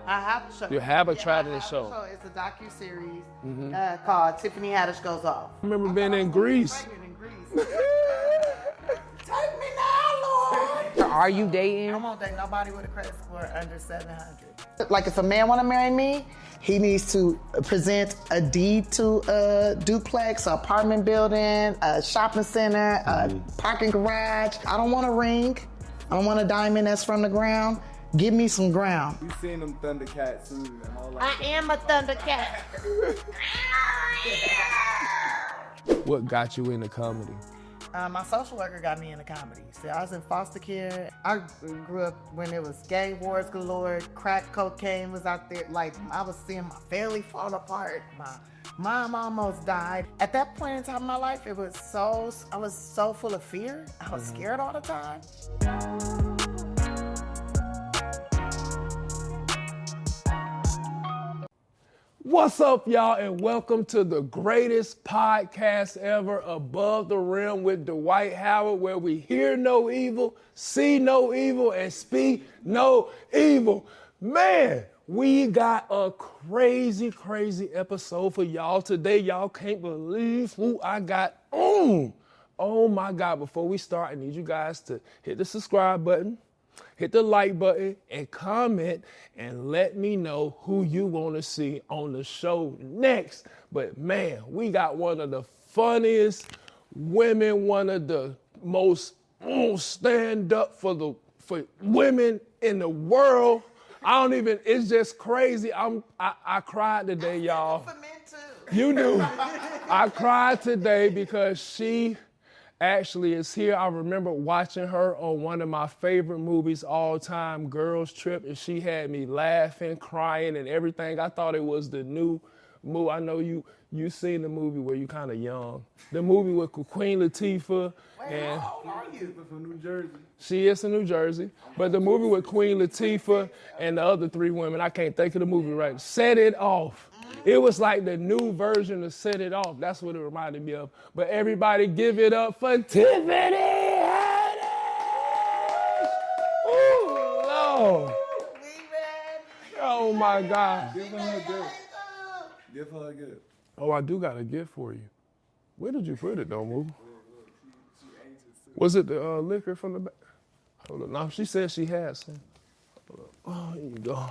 I have a show. You haven't tried any show. It's a docu-series called Tiffany Haddish Goes Off. I remember being in Greece. Take me now, Lord. Are you dating? I won't date nobody with a credit score under 700. Like if a man want to marry me, he needs to present a deed to a duplex, an apartment building, a shopping center, a parking garage. I don't want a ring. I don't want a diamond that's from the ground. Give me some ground. You seen them Thundercats too and all that. I am a Thundercat. What got you into comedy? My social worker got me into comedy. See, I was in foster care. I grew up when there was gay wars galore, crack cocaine was out there. Like, I was seeing my family fall apart. My mom almost died. At that point in time in my life, I was so full of fear. I was scared all the time. What's up, y'all, and welcome to the greatest podcast ever, Above the Rim with Dwight Howard, where we hear no evil, see no evil, and speak no evil. Man, we got a crazy episode for y'all today. Y'all can't believe who I got on. Oh my God, before we start, I need you guys to hit the subscribe button, hit the like button, and comment, and let me know who you want to see on the show next. But man, we got one of the funniest women, one of the most stand up for women in the world. It's just crazy. I cried today, y'all. For men too. You do. I cried today because she actually is here. I remember watching her on one of my favorite movies all time, Girls Trip, and she had me laughing, crying, and everything. I thought it was the new movie. I know you seen the movie where you kind of young. The movie with Queen Latifah. And How old are you? From New Jersey. she is from New Jersey. But the movie with Queen Latifah and the other three women, I can't think of the movie right. Set It Off. It was like the new version of Set It Off. That's what it reminded me of. But everybody give it up for Tiffany Haddish! Ooh, Lord. We ready. Oh, my God. Give her a gift. Give her a gift. Oh, I do got a gift for you. Where did you put it, though, Moo? Was it the liquor from the back? Hold on. No, she said she had some. Hold on. Oh, here you go.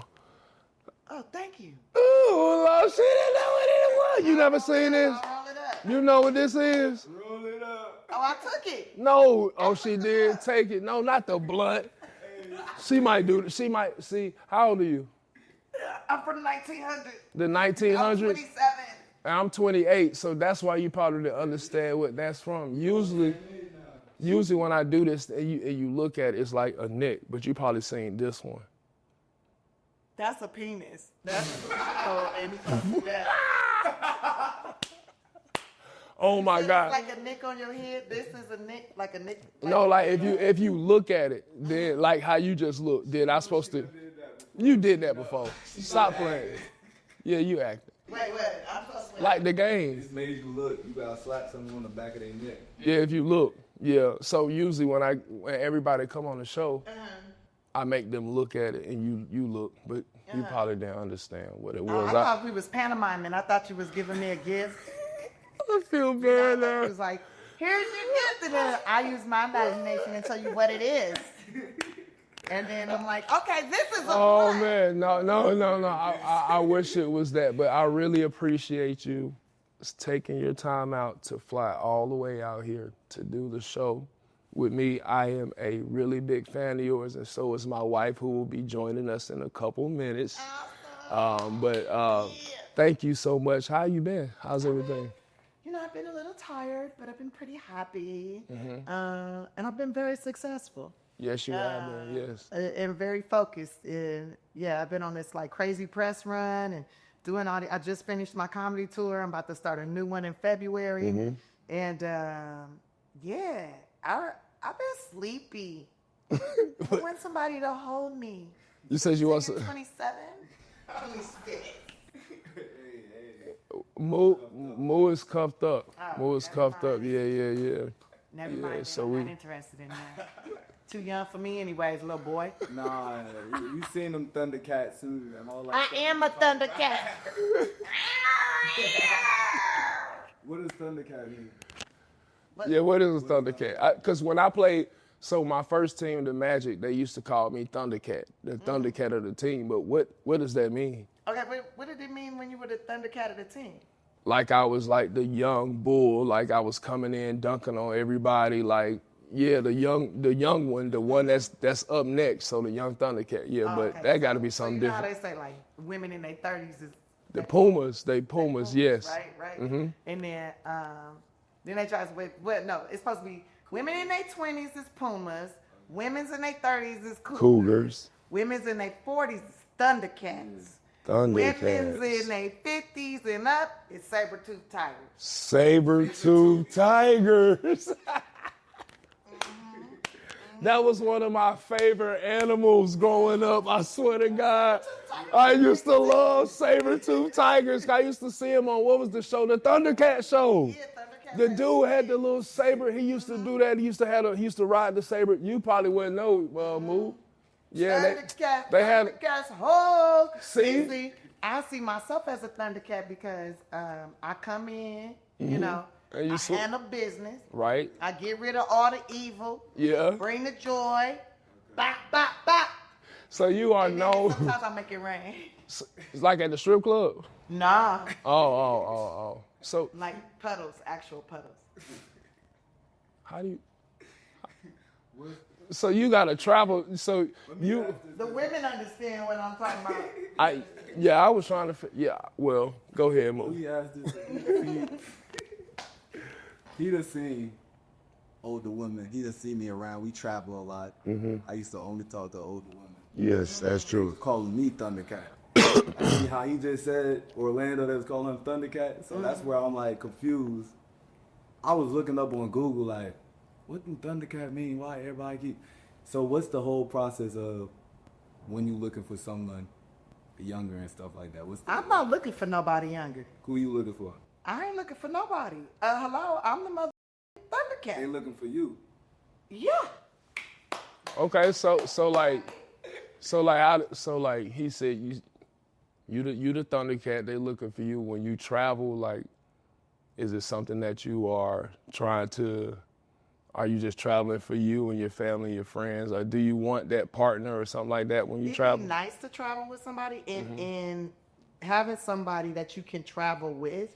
Oh, thank you. Ooh, Lord, she didn't know what it was. You never seen this? Roll it up. You know what this is? Roll it up. Oh, I took it. No. Oh, she did take it. No, not the blunt. She might do it. She might. See, how old are you? I'm from the 1900s. The I'm 1900s? 27. I'm 28, so that's why you probably didn't understand what that's from. Usually when I do this and you look at it, it's like a neck, but you probably seen this one. That's a penis. That's Oh my God. Like a nick on your head. This is a nick, like a nick. No, like if you look at it, then like how you just look, then I supposed to. You did that before. Stop playing. Yeah, you acting. Wait. I'm supposed to. Like the game. It's made you look. You gotta slap something on the back of their neck. Yeah, if you look. Yeah. So usually when everybody come on the show, I make them look at it and you look, but you probably didn't understand what it was. I thought we was pantomiming. I thought you was giving me a gift. I feel bad It now. was like, here's your gift, and then I use my imagination and tell you what it is. And then I'm like, okay, this is a Oh blunt. man, no. I wish it was that, but I really appreciate you taking your time out to fly all the way out here to do the show with me. I am a really big fan of yours, and so is my wife, who will be joining us in a couple minutes. Thank you so much. How you been? How's everything? You know, I've been a little tired, but I've been pretty happy. And I've been very successful. Yes, you have been. Yes. And very focused. And yeah, I've been on this like crazy press run and doing all I just finished my comedy tour. I'm about to start a new one in February. And yeah, I've been sleepy. I want somebody to hold me. You said you want 27? 26. Mo is cuffed up. Oh, Mo is that's cuffed up. fine. Yeah. Never mind. so I'm we- not interested in that. Too young for me anyways, little boy. Nah, you seen them Thundercat suits and all like I that. am a Thundercat. What does Thundercat mean? Yeah, what is a Thundercat? Because when I played, so my first team, the Magic, they used to call me Thundercat, the Thundercat of the team. But what does that mean? Okay, but what did it mean when you were the Thundercat of the team? Like I was like the young bull, like I was coming in dunking on everybody, like the young one, the one that's up next. So the young Thundercat, but Okay. that got to be something So you know different. how they say like women in their 30s is The Pumas, yes. Right. Mm-hmm. And then they try to it's supposed to be women in their 20s is Pumas, women's in their 30s is Cougars. women's in their 40s is Thundercats. Thundercats. Women's in their 50s and up is saber-toothed tigers. Saber-toothed tigers. That was one of my favorite animals growing up. I swear to God. I used to love saber-toothed tigers. I used to see him on, what was the show? The Thundercat show. Yeah, Thundercats. The dude had the little saber. He used to do that. He used to ride the saber. You probably wouldn't know, Moo. Yeah, they had. Thundercats. Oh, See? I see myself as a Thundercat because I come in, you know, And you I handle business. Right. I get rid of all the evil. Yeah. Bring the joy. Bop, bop, bop. So you are And then known. sometimes I make it rain. It's like at the strip club. Nah. Oh. So Like puddles, actual puddles. how do you? So you gotta travel. So you. The women understand what I'm talking about. I was trying to. Yeah. Well, go ahead, Moo. We asked this. He done seen older women. He done seen me around. We travel a lot. I used to only talk to older women. Yes, that's true. Calling me Thundercat. See how he just said Orlando they was calling him Thundercat? So that's where I'm like confused. I was looking up on Google like, what do Thundercat mean? Why everybody keep... So what's the whole process of when you looking for someone younger and stuff like that? I'm not looking for nobody younger. Who you looking for? I ain't looking for nobody. Hello, I'm the mother They Thundercat. looking for you. Yeah. Okay. So he said you the Thundercat. They looking for you when you travel. Like, is it something that you are trying to? Are you just traveling for you and your family, and your friends, or do you want that partner or something like that when you It'd travel? be nice to travel with somebody, and having somebody that you can travel with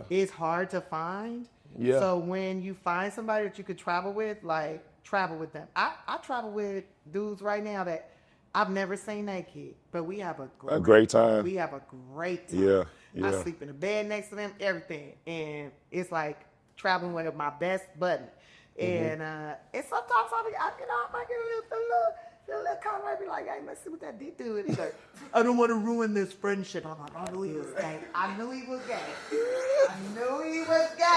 is hard to find. Yeah. So when you find somebody that you could travel with, like travel with them. I travel with dudes right now that I've never seen naked, but we have a great time. We have a great time. Yeah. I sleep in the bed next to them, everything, and it's like traveling with my best buddy. And sometimes I might get a little comment. I be like, hey, let's see what that did do. And he's like, I don't want to ruin this friendship. I'm like, I knew he was gay. I knew he was gay.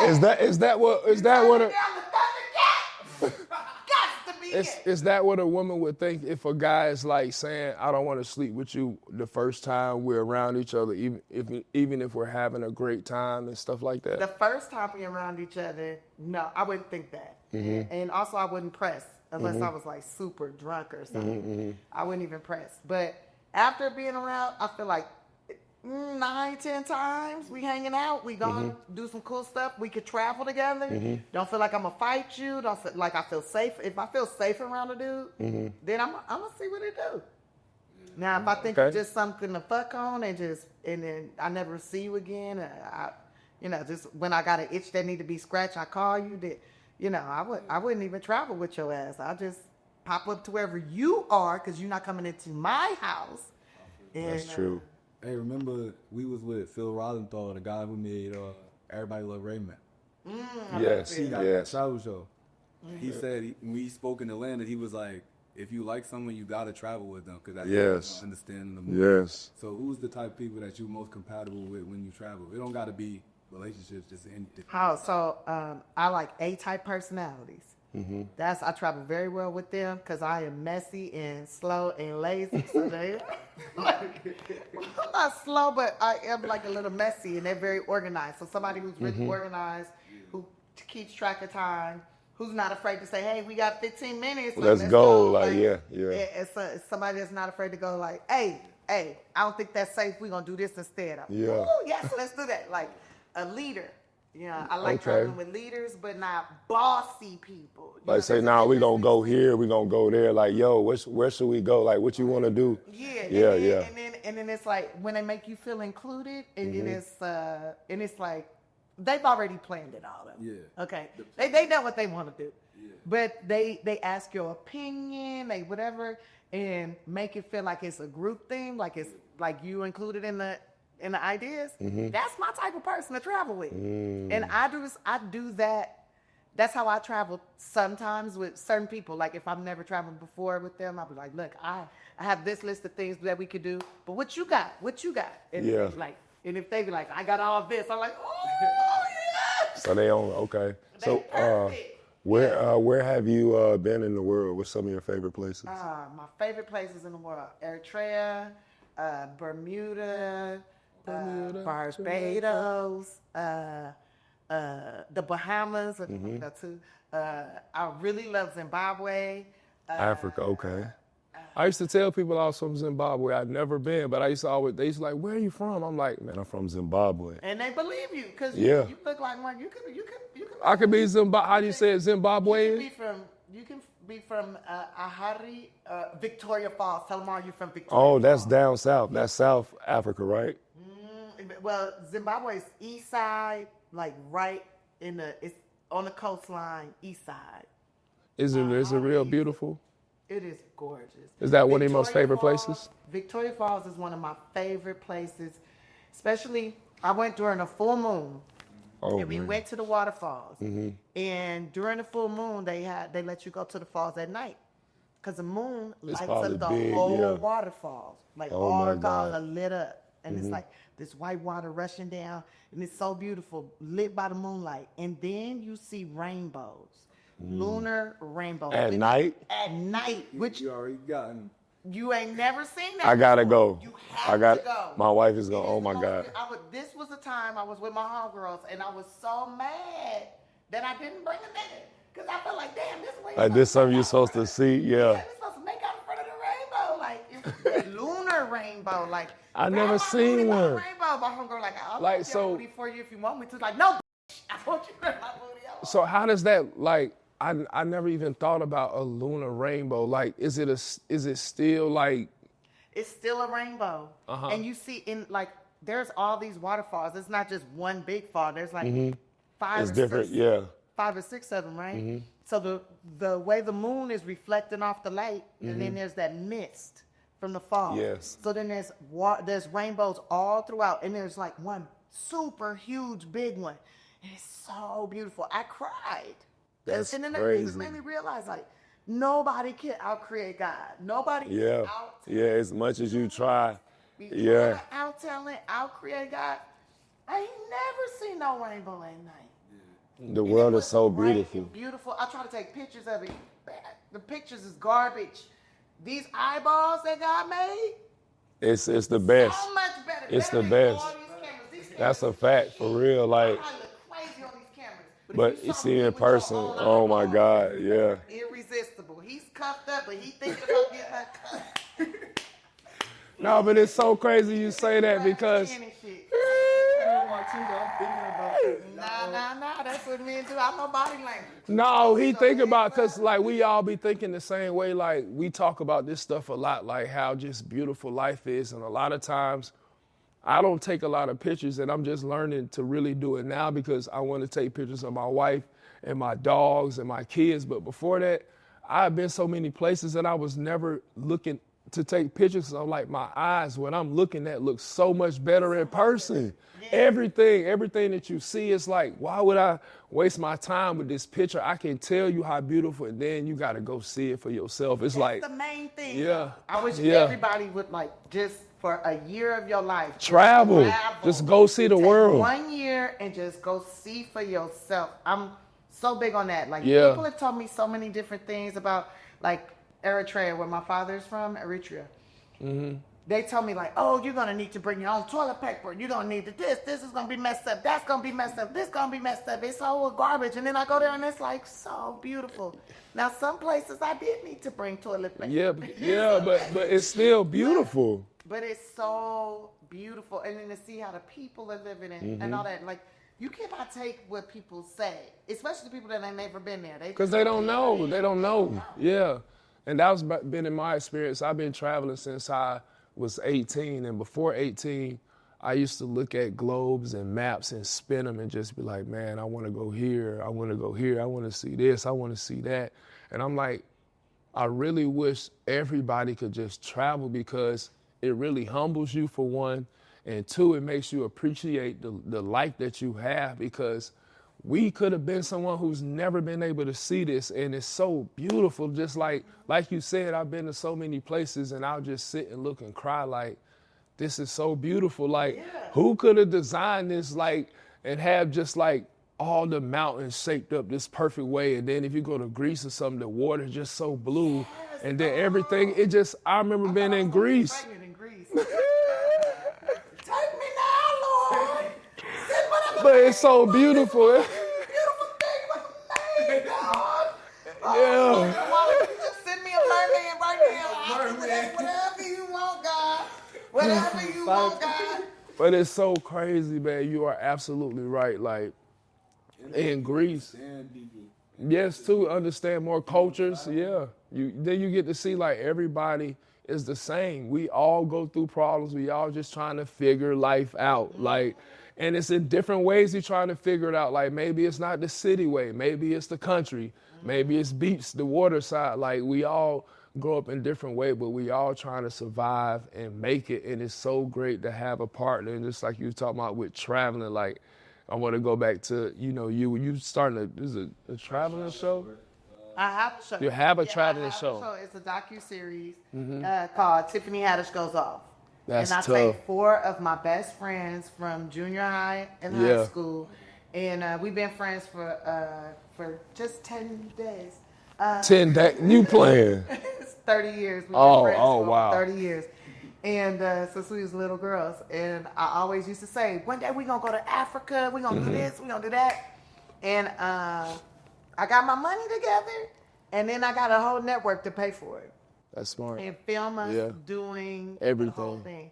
Is that what a, Is is that what a woman would think if a guy is like saying, I don't want to sleep with you the first time we're around each other, even if we're having a great time and stuff like that? The first time we're around each other, no, I wouldn't think that. And also I wouldn't press unless I was like super drunk or something. I wouldn't even press. But after being around, I feel like 9-10 times we hanging out, we gonna do some cool stuff, we could travel together. Don't feel like I'm gonna fight you, don't feel like I feel safe. If I feel safe around a dude, then I'm gonna see what it do. Now if I think it's just something to fuck on and then I never see you again, just when I got an itch that need to be scratched, I call you. I wouldn't even travel with your ass. I'll just pop up to wherever you are because you're not coming into my house. That's true. Hey, remember we was with Phil Rosenthal, the guy who made Everybody Love Raymond. Yes. He got that travel show. He said when he spoke in Atlanta, he was like, if you like someone, you gotta travel with them because that's Yes. how you understand the movie. Yes. So who's the type of people that you're most compatible with when you travel? It don't gotta be relationships, just anything. I like A-type personalities. I travel very well with them because I am messy and slow and lazy. So I'm not slow, but I am like a little messy, and they're very organized. So somebody who's really organized, who keeps track of time, who's not afraid to say, hey, we got 15 minutes. Let's go. Like, yeah. It's somebody that's not afraid to go like, hey, I don't think that's safe. We're going to do this instead. Yeah. Yes, let's do that. Like a leader. Yeah, I like traveling with leaders, but not bossy people. Like say, nah, we gonna go here, we gonna go there. Like, yo, where should we go? Like, what you want to do? Yeah. And then it's like when they make you feel included, and it's like they've already planned it all out. Yeah. Okay. They know what they want to do, but they ask your opinion, they whatever, and make it feel like it's a group thing, like it's like you included in the ideas. That's my type of person to travel with. And I do that. That's how I travel sometimes with certain people. Like if I've never traveled before with them, I'll be like, look, I have this list of things that we could do, but what you got? And and if they be like, I got all this, I'm like, oh yeah. So they on, okay. So where have you been in the world? What's some of your favorite places? My favorite places in the world: Eritrea, Bermuda, Barbados, the Bahamas, too. I really love Zimbabwe. Africa, okay. I used to tell people I was from Zimbabwe. I'd never been, but they used to like, where are you from? I'm like, man, I'm from Zimbabwe. And they believe you because you look like one. You could. I could be Zimbabwe. How do you say it? Zimbabwean? You can be from Ahari, Victoria Falls. Tell them all you're from Victoria. Oh, that's Falls. down south. That's South Africa, right? Well, Zimbabwe's east side, like right it's on the coastline, east side. Is it real beautiful? It is gorgeous. Is that one of your most favorite places? Victoria Falls is one of my favorite places, especially I went during a full moon. Oh, and we went to the waterfalls. And during the full moon, they let you go to the falls at night. Because the moon lights up the whole waterfalls. Like all the falls are lit up. And it's like this white water rushing down. And it's so beautiful, lit by the moonlight. And then you see rainbows. Lunar rainbows. At night? At night. Which you already gotten. You ain't never seen that. I gotta go. You have to go. My wife is going, oh my God. This was the time I was with my homegirls, and I was so mad that I didn't bring a nigga. Because I felt like, damn, this way. Like this something you're supposed to see, Yeah, we're supposed to make out in front of the rainbow. Like, it was the lunar rainbow. Like, I never seen one. Rainbow. My homegirl, like, I'll like, put so, your booty for you if you want me to. Like, no, bitch, I want you to grab my booty. So how does that, like, I never even thought about a lunar rainbow. Like, is it still like? It's still a rainbow. And you see there's all these waterfalls. It's not just one big fall. There's like five or six of them, right? So the way the moon is reflecting off the light, and then there's that mist from the fall. Yes. So then there's rainbows all throughout, and there's like one super huge big one. And it's so beautiful. I cried. That's and then crazy. It just made me realize, like, nobody can outcreate God. Nobody can as much as you try. Outcreate God. I ain't never seen no rainbow at night. The world is so beautiful. Beautiful. I try to take pictures of it. The pictures is garbage. These eyeballs that God made. It's the best. So much better. It's the best. That's a fact, for real. Like. But you see in person, oh my God, yeah. Irresistible. He's cuffed up, but he thinks about getting that cuff. No, but it's so crazy you say that because. Nah, that's what me and do. I'm no body language. No, he think about, because like we all be thinking the same way. Like we talk about this stuff a lot, like how just beautiful life is. And a lot of times I don't take a lot of pictures, and I'm just learning to really do it now because I want to take pictures of my wife and my dogs and my kids. But before that, I've been so many places and I was never looking to take pictures. So like my eyes, what I'm looking at looks so much better in person. Yeah. Everything that you see is like, why would I waste my time with this picture? I can tell you how beautiful, and then you got to go see it for yourself. It's That's the main thing. Yeah. I wish everybody would just for a year of your life. Travel. Just go see the world. 1 year and just go see for yourself. I'm so big on that. Like people have told me so many different things about like Eritrea, where my father's from, Eritrea. they told me like, oh, you're gonna need to bring your own toilet paper. You're gonna need this. This is gonna be messed up. That's gonna be messed up. This gonna be messed up. It's all garbage. And then I go there and it's like so beautiful. Now some places I did need to bring toilet paper. But it's still beautiful. But it's so beautiful, and then to see how the people are living and all that, like. You cannot take what people say, especially people that ain't never been there. Because they don't know. They don't know. Yeah. And that's been in my experience. I've been traveling since I was 18. And before 18, I used to look at globes and maps and spin them and just be like, man, I want to go here. I want to go here. I want to see this. I want to see that. And I'm like, I really wish everybody could just travel because it really humbles you, for one. And two, it makes you appreciate the life that you have, because we could have been someone who's never been able to see this. And it's so beautiful. Just like you said, I've been to so many places and I'll just sit and look and cry like, this is so beautiful. Like, who could have designed this, like, and have just like all the mountains shaped up this perfect way. And then if you go to Greece or something, the water's just so blue. And then everything, I remember being in Greece. But it's so beautiful. Beautiful thing was made, God. Yeah. Why don't you just send me a merman right now? Whatever you want, God. Whatever you want, God. But it's so crazy, man. You are absolutely right. Like, in Greece. Yes, to understand more cultures. Yeah. Then you get to see, like, everybody is the same. We all go through problems. We all just trying to figure life out. Like, and it's in different ways you're trying to figure it out. Like, maybe it's not the city way. Maybe it's the country. Maybe it's beach, the water side. Like, we all grow up in different ways, but we all trying to survive and make it. And it's so great to have a partner. And just like you were talking about with traveling, like, I want to go back to, you starting this is a traveling show? I have a show. You have a traveling show. It's a docu-series called Tiffany Haddish Goes Off. That's and I tough. take 4 of my best friends from junior high and high school, and we've been friends for just 10 days. 10 days? You playing? It's 30 years. We've been friends for wow. 30 years. And since we was little girls, and I always used to say, one day we're going to go to Africa, we're going to do this, we're going to do that. And I got my money together, and then I got a whole network to pay for it. That's smart. And film us doing everything. The whole thing.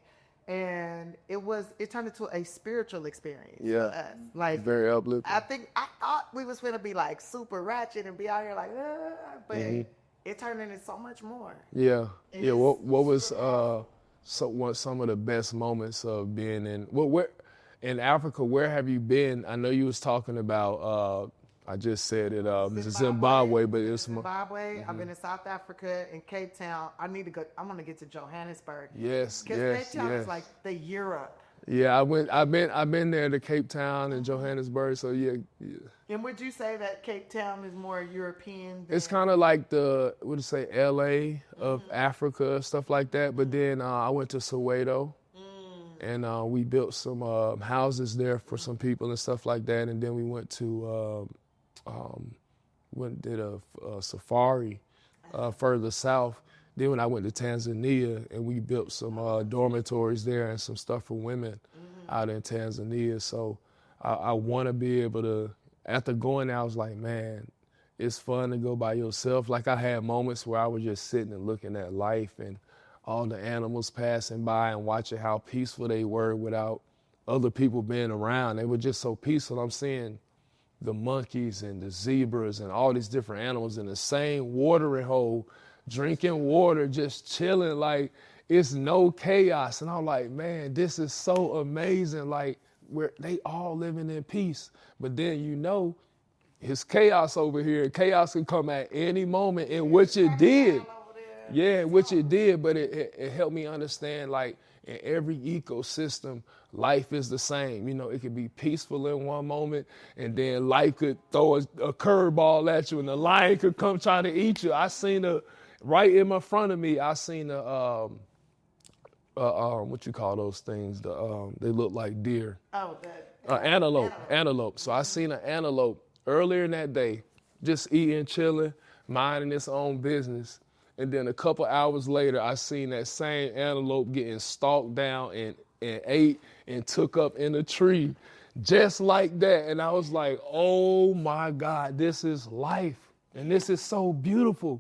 And it turned into a spiritual experience Yeah. for us. Like, very uplifting. I thought we was going to be like super ratchet and be out here like, but it turned into so much more. Yeah. Yeah. What was some of the best moments of being where in Africa? Where have you been? I know you was talking about. I just said it. Zimbabwe, but it's Zimbabwe. I've been in South Africa and Cape Town. I need to go. I want to get to Johannesburg. Yes. Because Cape Town is like the Europe. Yeah, I've been there to Cape Town and Johannesburg. So yeah. And would you say that Cape Town is more European? It's kind of like the LA of Africa, stuff like that. But then I went to Soweto, and we built some houses there for some people and stuff like that. And then we went to did a safari further south. Then when I went to Tanzania, and we built some dormitories there and some stuff for women out in Tanzania. So I want to be able to, after going there, I was like, man, it's fun to go by yourself. Like, I had moments where I was just sitting and looking at life and all the animals passing by and watching how peaceful they were without other people being around. They were just so peaceful. I'm seeing the monkeys and the zebras and all these different animals in the same watering hole, drinking water, just chilling, like it's no chaos. And I'm like, man, this is so amazing. Like, where they all living in peace. But then, it's chaos over here. Chaos can come at any moment, in which it did. Yeah, which it did, but it helped me understand, like, in every ecosystem, life is the same. It could be peaceful in one moment, and then life could throw a curveball at you, and the lion could come try to eat you. I seen right in my front of me, I seen what you call those things? They look like deer. Oh, Antelope. So I seen an antelope earlier in that day, just eating, chilling, minding its own business. And then a couple hours later, I seen that same antelope getting stalked down and ate and took up in a tree just like that. And I was like, oh my God, this is life. And this is so beautiful.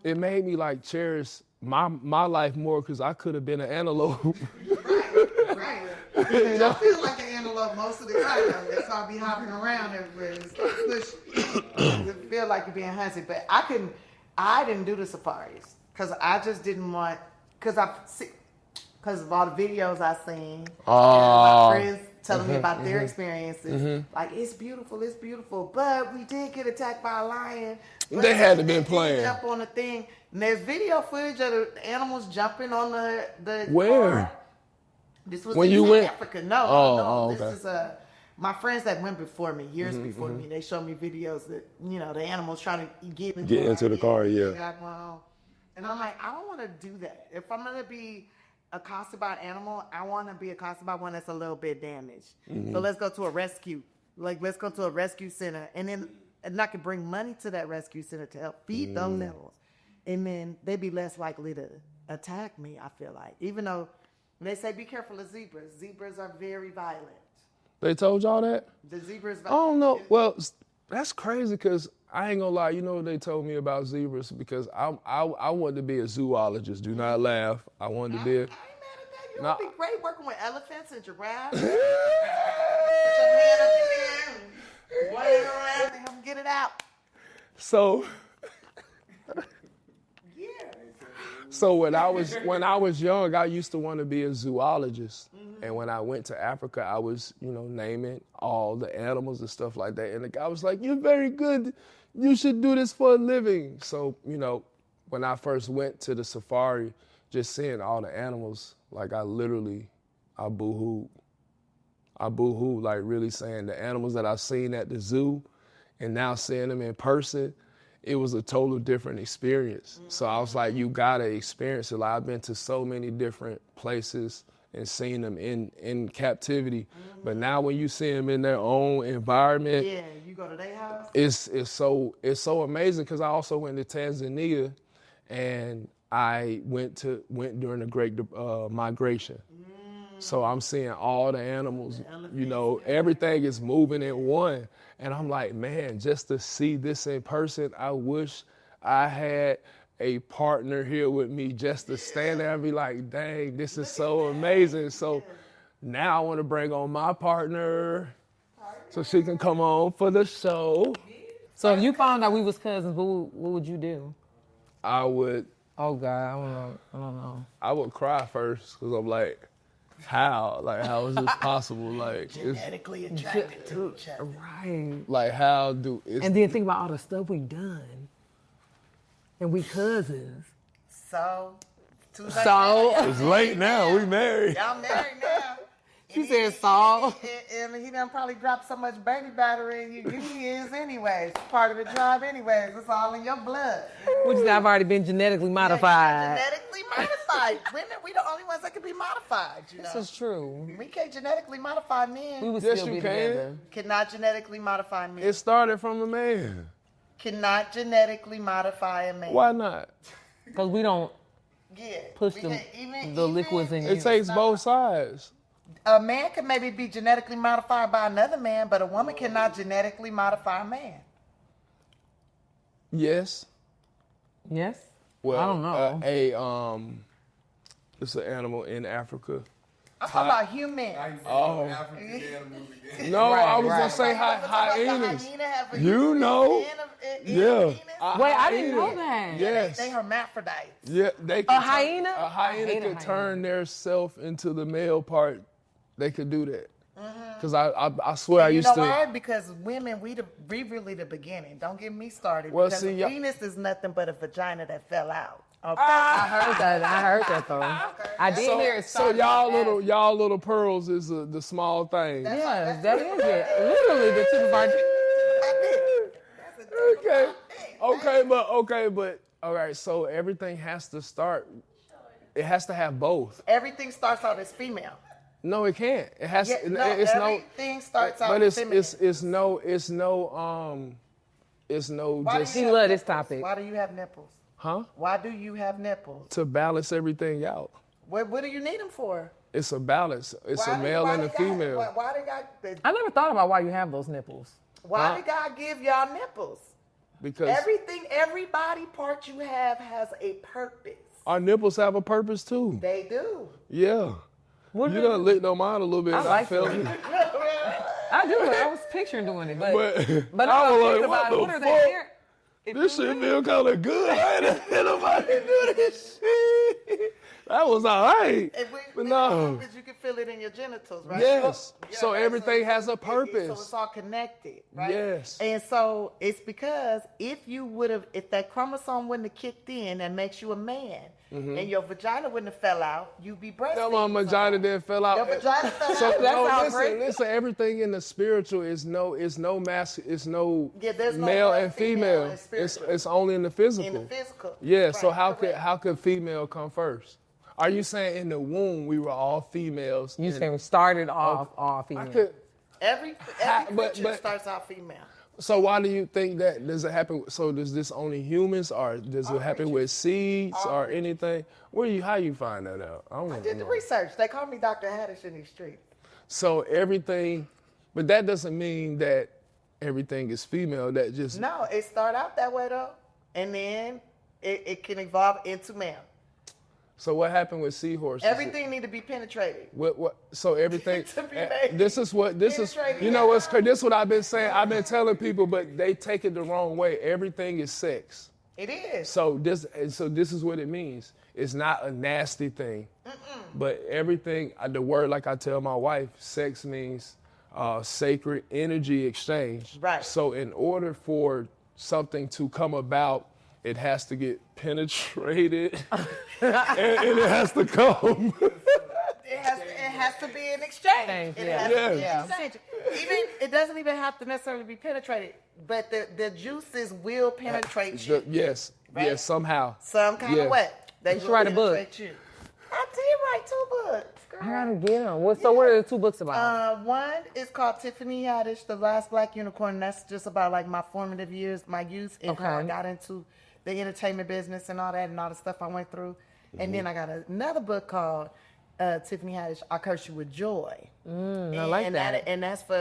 It made me like cherish my life more because I could have been an antelope. Right. You don't feel like an antelope most of the time. That's why I be hopping around everywhere. It feel like you're being hunted. But I didn't do the safaris because I just didn't want, because of all the videos I seen, and my friends telling me about their experiences. Like, it's beautiful. But we did get attacked by a lion. They had to been playing. Jump on the thing. And there's video footage of the animals jumping on the Where? car. This was When in you went? Africa. No. Okay. This is my friends that went before me, years before me. They showed me videos that the animals trying to get into the car. Yeah. And I'm like, I don't want to do that. If I'm gonna be accosted by an animal, I want to be accosted by one that's a little bit damaged. So let's go to a rescue. Let's go to a rescue center, and I could bring money to that rescue center to help feed those animals, and then they'd be less likely to attack me. I feel like, even though they say be careful of zebras. Zebras are very violent. They told y'all that? The zebras. I don't know. Well, that's crazy because I ain't gonna lie. You know what they told me about zebras? Because I wanted to be a zoologist. Do not laugh. I wanted to be I ain't mad at that. You would be great working with elephants and giraffes. Put your hand up in there and wave around and help them get it out. So. Yeah. So when I was young, I used to want to be a zoologist. And when I went to Africa, I was, naming all the animals and stuff like that. And the guy was like, "You're very good. You should do this for a living." So, when I first went to the safari, just seeing all the animals, like I boo-hooed. I boo-hooed, like really saying the animals that I've seen at the zoo and now seeing them in person, it was a total different experience. So I was like, you gotta experience it. Like, I've been to so many different places and seen them in captivity. But now when you see them in their own environment, Yeah, you go to their house. it's so amazing because I also went to Tanzania and I went during the Great Migration. So I'm seeing all the animals, everything is moving in one. And I'm like, man, just to see this in person, I wish I had a partner here with me just to stand there and be like, dang, this is so amazing. So now I want to bring on my partner so she can come on for the show. So if you found out we was cousins, what would you do? I would. Oh God, I don't know. I would cry first because I'm like, how? Like, how is this possible? Like, Genetically attracted to each other. Right. like how do? And then think about all the stuff we've done, and we cousins. So, It's late now. We married. y'all married now. She said so. And he done probably dropped so much baby battery in you. He is anyways. Part of the tribe anyways. It's all in your blood. Which I've already been genetically modified. Genetically modified. Women, we the only ones that can be modified, This is true. We can't genetically modify men. We would Yes, still you be can. together. Cannot genetically modify men. It started from a man. Cannot genetically modify a man. Why not? Because we don't Yeah. push we the can't- liquids in you. It takes both sides. A man can maybe be genetically modified by another man, but a woman cannot genetically modify a man. Yes. Yes? Well, I don't know. It's an animal in Africa. I'm talking about humans. Oh. No, I was gonna say hyenas. You know. Yeah. Wait, I didn't know that. Yes. They hermaphrodites. Yeah, they A can hyena? A hyena I hate a can hyena. turn their self into the male part. They could do that. Cause I swear I You used know to. why? Because women, we really the beginning. Don't get me started. Well, because see, a y'all- penis is nothing but a vagina that fell out. Okay. I heard that though. I did hear it. So y'all little pearls is the small thing. Yes, that is it. Literally the tip of our Okay, but all right. So everything has to start. It has to have both. Everything starts out as female. No, it can't. It has. Yeah, no, it's no. everything starts out But as feminine. it's no. Why do Just She you have love this nipples? topic. Why do you have nipples? Huh? Why do you have nipples? To balance everything out. What do you need them for? It's a balance. It's a male and a female. Why they got? I never thought about why you have those nipples. Why did God give y'all nipples? Because every body part you have has a purpose. our nipples have a purpose too. They do. Yeah. You done licked on mine a little bit. I like felt it. it. I do. I was picturing doing it, but I I was was like, thinking what about the what are fuck? they here? This shit feel kind of good. I ain't had nobody do this shit. That was all right. But no. Because you can feel it in your genitals, right? Yes. Yeah, So right? everything has a So purpose. it's all connected, right? Yes. And so it's because if that chromosome wouldn't have kicked in, that makes you a man, and your vagina wouldn't have fell out, you'd be breastfeeding. No, my vagina didn't fell out. Your vagina fell So out. listen. Everything in the spiritual is no there's male no and female. in spiritual. It's only in the physical. In the physical. Yeah. Right, So correct. how could female come first? Are you saying in the womb we were all females? You saying we started off all I female. could. Every but- creature starts out female. So why do you think that? Does it happen? So does this only humans, or does it happen with seeds or anything? How you find that out? I I want did to the know. research. They call me Dr. Haddish in these streets. So everything, but that doesn't mean that everything is female. That just No, it start out that way though, and then it can evolve into male. So what happened with seahorses? Everything need to be penetrated. What? So everything. To be made. This is. Penetrated. You know what's crazy? This is what I've been saying. I've been telling people, but they take it the wrong way. Everything is sex. It is. So this is what it means. It's not a nasty thing, but everything. The word, like I tell my wife, sex means sacred energy exchange. Right. So in order for something to come about, it has to get penetrated, and it has to come. It has to be an exchange. It has to be an exchange. Even it doesn't even have to necessarily be penetrated, but the juices will penetrate you. Yes, Right? yes, somehow. Some kind of way. They should will write a book. penetrate you. I did write 2 books. Girl. I gotta get them. So what are the 2 books about? One is called Tiffany Haddish, The Last Black Unicorn. That's just about like my formative years, my youth, and how I Okay. got into the entertainment business and all that and all the stuff I went through. And then I got another book called Tiffany Haddish, I Curse You With Joy. I like that. And that's for,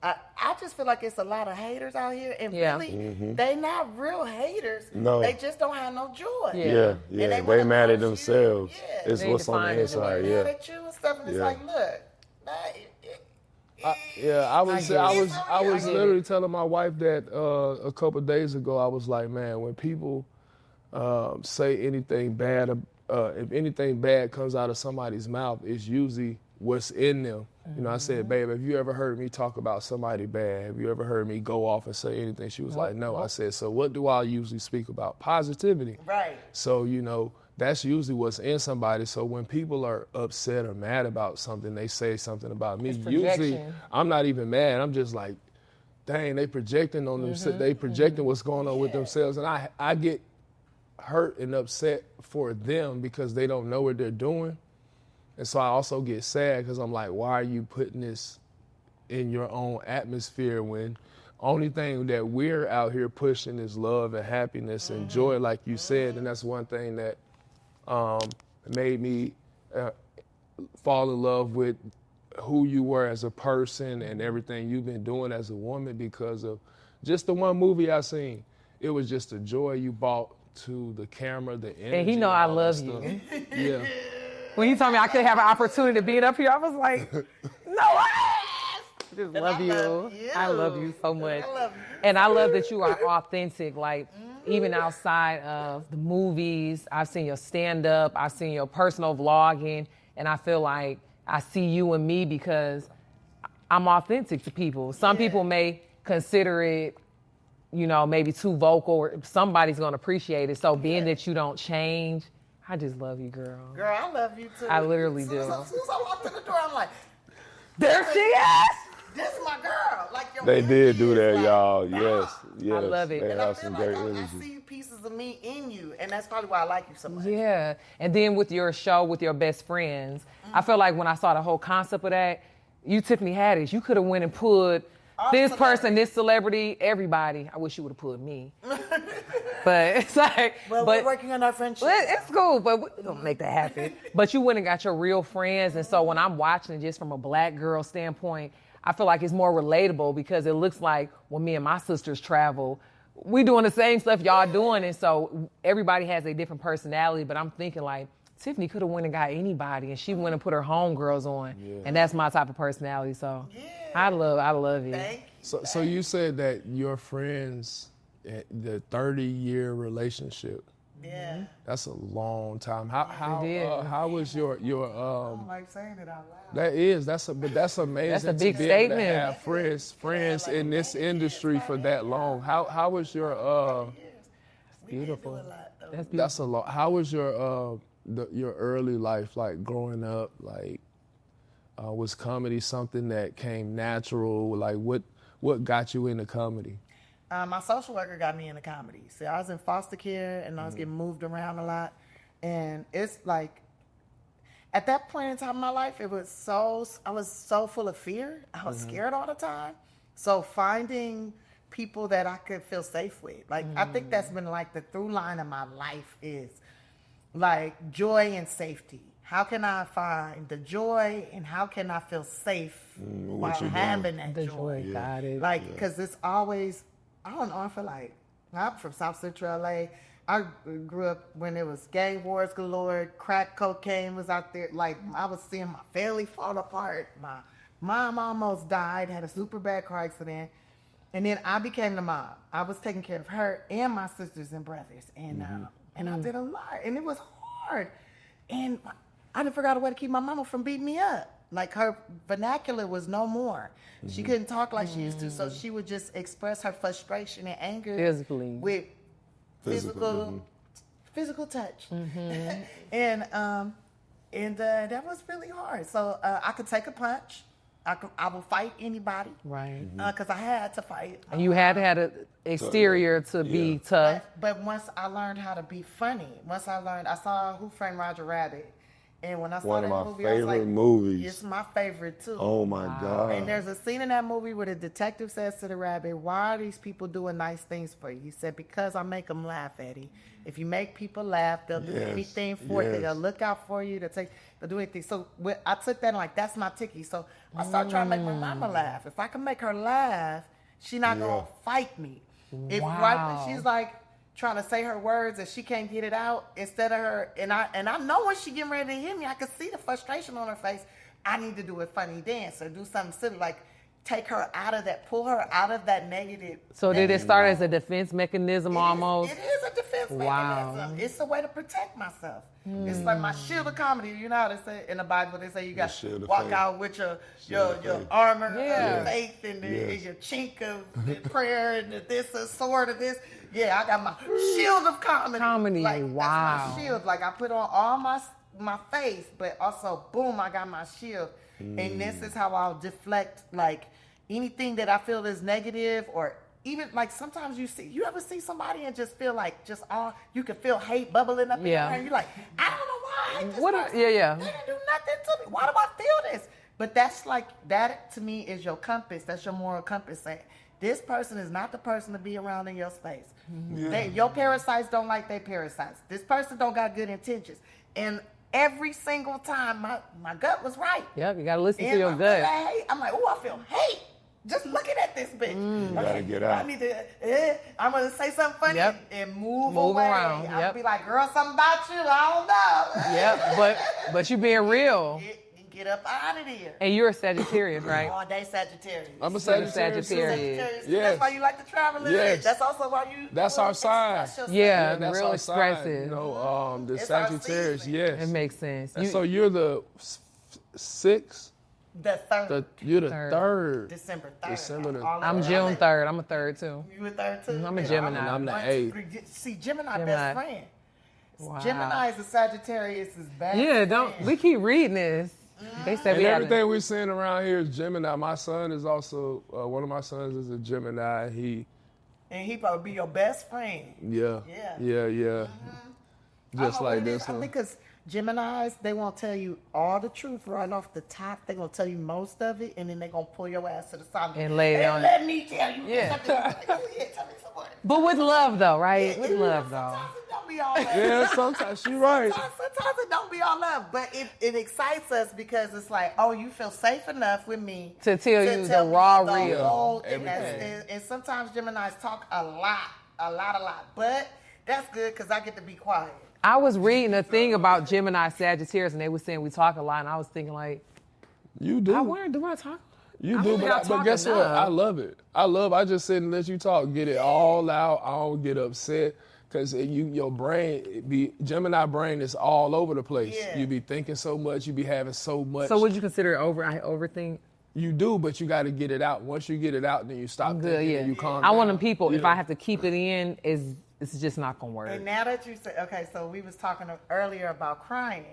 I just feel like it's a lot of haters out here. And Yeah. really, they not real haters. No. They just don't have no joy. Yeah, they they wanna mad at curse you. themselves. Yeah. It's They what's on define the it. inside. Mad Yeah. at you and stuff. And it's Yeah. like, look, I was get it. literally telling my wife that a couple of days ago. I was like, man, when people say anything bad, if anything bad comes out of somebody's mouth, it's usually what's in them. You know, I said, babe, have you ever heard me talk about somebody bad? Have you ever heard me go off and say anything? She was like, no. I said, so what do I usually speak about? Positivity. right. So, that's usually what's in somebody. So when people are upset or mad about something, they say something about me. Usually, projection. I'm not even mad. I'm just like, dang, they projecting on themselves. They projecting what's going on with themselves. And I get hurt and upset for them because they don't know what they're doing. And so I also get sad because I'm like, why are you putting this in your own atmosphere when only thing that we're out here pushing is love and happiness and joy, like you said. And that's one thing that made me fall in love with who you were as a person and everything you've been doing as a woman because of just the one movie I seen. It was just the joy you brought to the camera, the energy. And he know I all that love stuff. you. Yeah. When he told me I could have an opportunity to be up here, I was like, no way! Just love you. I love you so much. I love you. And I love that you are authentic. Like, even outside of the movies, I've seen your stand-up, I've seen your personal vlogging, and I feel like I see you and me because I'm authentic to people. Some people may consider it, maybe too vocal, or somebody's gonna appreciate it. So being that you don't change, I just love you, girl. Girl, I love you too. I literally do. As soon as I walked in the door, I'm like, There she is! this is my girl. Like your They did energy do is that, like, y'all. nah. Yes. I love it. They And I have feel some like great I energy. see pieces of me in you, and that's probably why I like you so much. Yeah. And then with your show with your best friends, I feel like when I saw the whole concept of that, you Tiffany Haddish, you could have went and put this person, this celebrity, everybody. I wish you would have put me. But it's like, Well, we're working on our friendship. It's cool, but we're gonna make that happen. But you went and got your real friends, and so when I'm watching it just from a black girl standpoint, I feel like it's more relatable because it looks like when me and my sisters travel, we doing the same stuff y'all doing, and so everybody has a different personality. But I'm thinking like Tiffany could have went and got anybody, and she went and put her homegirls on, and that's my type of personality. So I love it. Thank you. So you said that your friends, the 30-year relationship. Yeah. That's a long time. How was your I don't like saying it out loud. that's amazing. That's a big to be able statement. to have friends in this industry for that long. How was your Beautiful. That's beautiful. that's a lot. How was your early life, like growing up? Like, was comedy something that came natural? Like, what got you into comedy? My social worker got me into comedy. See, I was in foster care and I was getting moved around a lot. And it's like, at that point in time in my life, I was so full of fear. I was scared all the time. So finding people that I could feel safe with. Like, I think that's been like the through line of my life is like joy and safety. How can I find the joy and how can I feel safe while having that The joy? joy, got it. Like, because it's always, I don't know, I feel like, I'm from South Central LA. I grew up when it was gang wars galore, crack cocaine was out there. Like, I was seeing my family fall apart. My mom almost died, had a super bad car accident. And then I became the mom. I was taking care of her and my sisters and brothers. And I did a lot. And it was hard. And I didn't figure out a way to keep my mama from beating me up. Like, her vernacular was no more. She couldn't talk like she used to, so she would just express her frustration and anger Physically. with physical touch. And that was really hard. So I could take a punch. I will fight anybody. Right. Because I had to fight. And you had to have an exterior to be tough. But once I learned how to be funny, I saw Who Framed Roger Rabbit. And when I saw One that of my movie, I was like, favorite movies. it's my favorite too. Oh my God. And there's a scene in that movie where the detective says to the rabbit, "Why are these people doing nice things for you?" He said, "Because I make them laugh, Eddie. If you make people laugh, they'll do anything for you. They'll look out for you. They'll do anything." So I took that and like, that's my ticky. So I started trying to make my mama laugh. If I can make her laugh, she's not going to fight me. If right when she's like trying to say her words and she can't get it out, instead of her, and I know when she getting ready to hit me, I can see the frustration on her face. I need to do a funny dance or do something silly, like take her out of that, pull her out of that negative. So did it start as a defense mechanism almost? It is a defense mechanism. It's a way to protect myself. It's like my shield of comedy. You know how they say in the Bible, they say you got to walk out with your armor of faith and your chink of prayer and this, a sword of this. Yeah, I got my shield of comedy. Like, wow. That's my shield. Like, I put on all my face, but also, boom, I got my shield. And this is how I'll deflect, like, anything that I feel is negative, or even, like, sometimes you ever see somebody and just feel like you can feel hate bubbling up in your head, and you're like, I don't know why I hate this person. They didn't do nothing to me. Why do I feel this? But that's like, that to me is your compass. That's your moral compass saying, this person is not the person to be around in your space. Your parasites don't like their parasites. This person don't got good intentions. And every single time, my gut was right. Yep, you got to listen and to your gut. I'm like, oh, I feel hate just looking at this bitch. You gotta get out. I need to, I'm going to say something funny and move away. around. I'll be like, girl, something about you, I don't know. Yep, but you being real. Get up out of here. And you're a Sagittarius, right? All day Sagittarius. I'm a Sagittarius. Sagittarius. Yes. That's why you like to travel. Yes. That's also why you. That's our sign. Yeah, that's real our expressive. Sign, the It's our Sagittarius, season. yes. It makes sense. And so you're the sixth? The third. You're the third. December 3rd. December the- I'm June 3rd. I'm a third, too. You a third too? I'm a Gemini. And I'm the eighth. See, Gemini best friend. Wow. Gemini is a Sagittarius' best Yeah, friend. we keep reading this. They said And we had everything we're seeing around here is Gemini. My son is also, one of my sons is a Gemini. And he probably be your best friend. Yeah. Yeah. Just I know like what it this is. I one. think because Geminis, they won't tell you all the truth right off the top. They're going to tell you most of it, and then they're going to pull your ass to the side. And lay it on let me tell you. Yeah. Something. Tell me some more. But with love, though, right? With love, though. Sometimes it don't be all love. Yeah, sometimes she right. Sometimes it don't be all love, but it excites us because it's like, oh, you feel safe enough with me To tell you the me raw, the real. whole thing. Everything. And sometimes Geminis talk a lot, but that's good because I get to be quiet. I was reading a thing about Gemini Sagittarius, and they were saying we talk a lot, and I was thinking like, You do. I wonder, do I talk? You I do, don't think I but talk guess what? enough. I love it. I just sit and let you talk, get it all out. I don't get upset because your brain, Gemini brain is all over the place. Yeah. You be thinking so much, you be having so much. So would you consider it I overthink? You do, but you got to get it out. Once you get it out, then you stop Good, thinking yeah. and you calm I down. want them people, if Yeah. I have to keep it in, it's just not going to work. And now that you say, okay, so we was talking earlier about crying.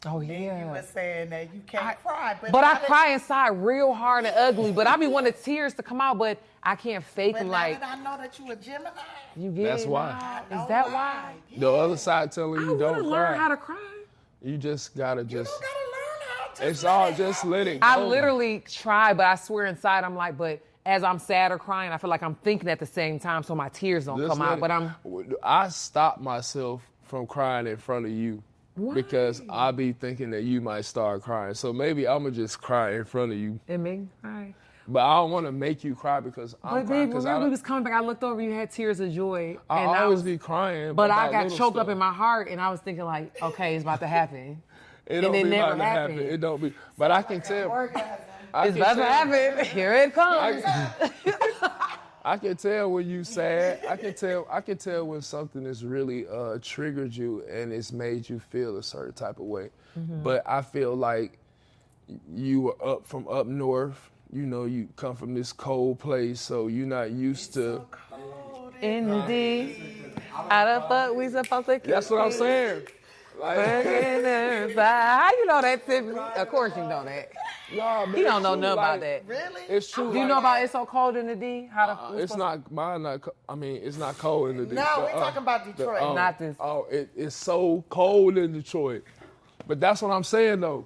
Oh, And you yeah. were saying that you can't cry. But now I that- cry inside real hard and ugly, but I be wanting tears to come out, but I can't fake But them now like, that I know that you a Gemini, you get That's it why. now? Is that why? The other side telling I you want to don't learn cry. how to cry. You just gotta You just. don't gotta learn how to It's all just let it go. I literally try, but I swear inside I'm like, but as I'm sad or crying, I feel like I'm thinking at the same time, so my tears don't Just come let out. it- But I stop myself from crying in front of you Why? because I be thinking that you might start crying. So maybe I'm gonna just cry in front of you, it made me cry. but I don't want to make you cry because I'm But crying. babe, Because remember we was coming back, I looked over, you had tears of joy. I and always was, be crying. but I about got little choked up stuff. in my heart, and I was thinking like, okay, it's about to happen. It don't and it be never about to happen. happened. It don't be. But I can tell. orgasm. I It's can about to tell- happen. Here it comes. I can tell when you sad. I can tell when something has really triggered you and it's made you feel a certain type of way. Mm-hmm. But I feel like you were up north. You know, you come from this cold place, so you're not used to. Indeed. How the fuck we supposed to keep That's what I'm it? saying. Like, How you know that, Tiffany? Of course you know that. nah, man, He don't it's know true, nothing about like, that. Really? It's true. Do you like, know about It's So Cold in the D? How the It's not mine. I mean, it's not cold in the. No, we're talking about Detroit. Not this. Oh, it's so cold in Detroit. But that's what I'm saying though.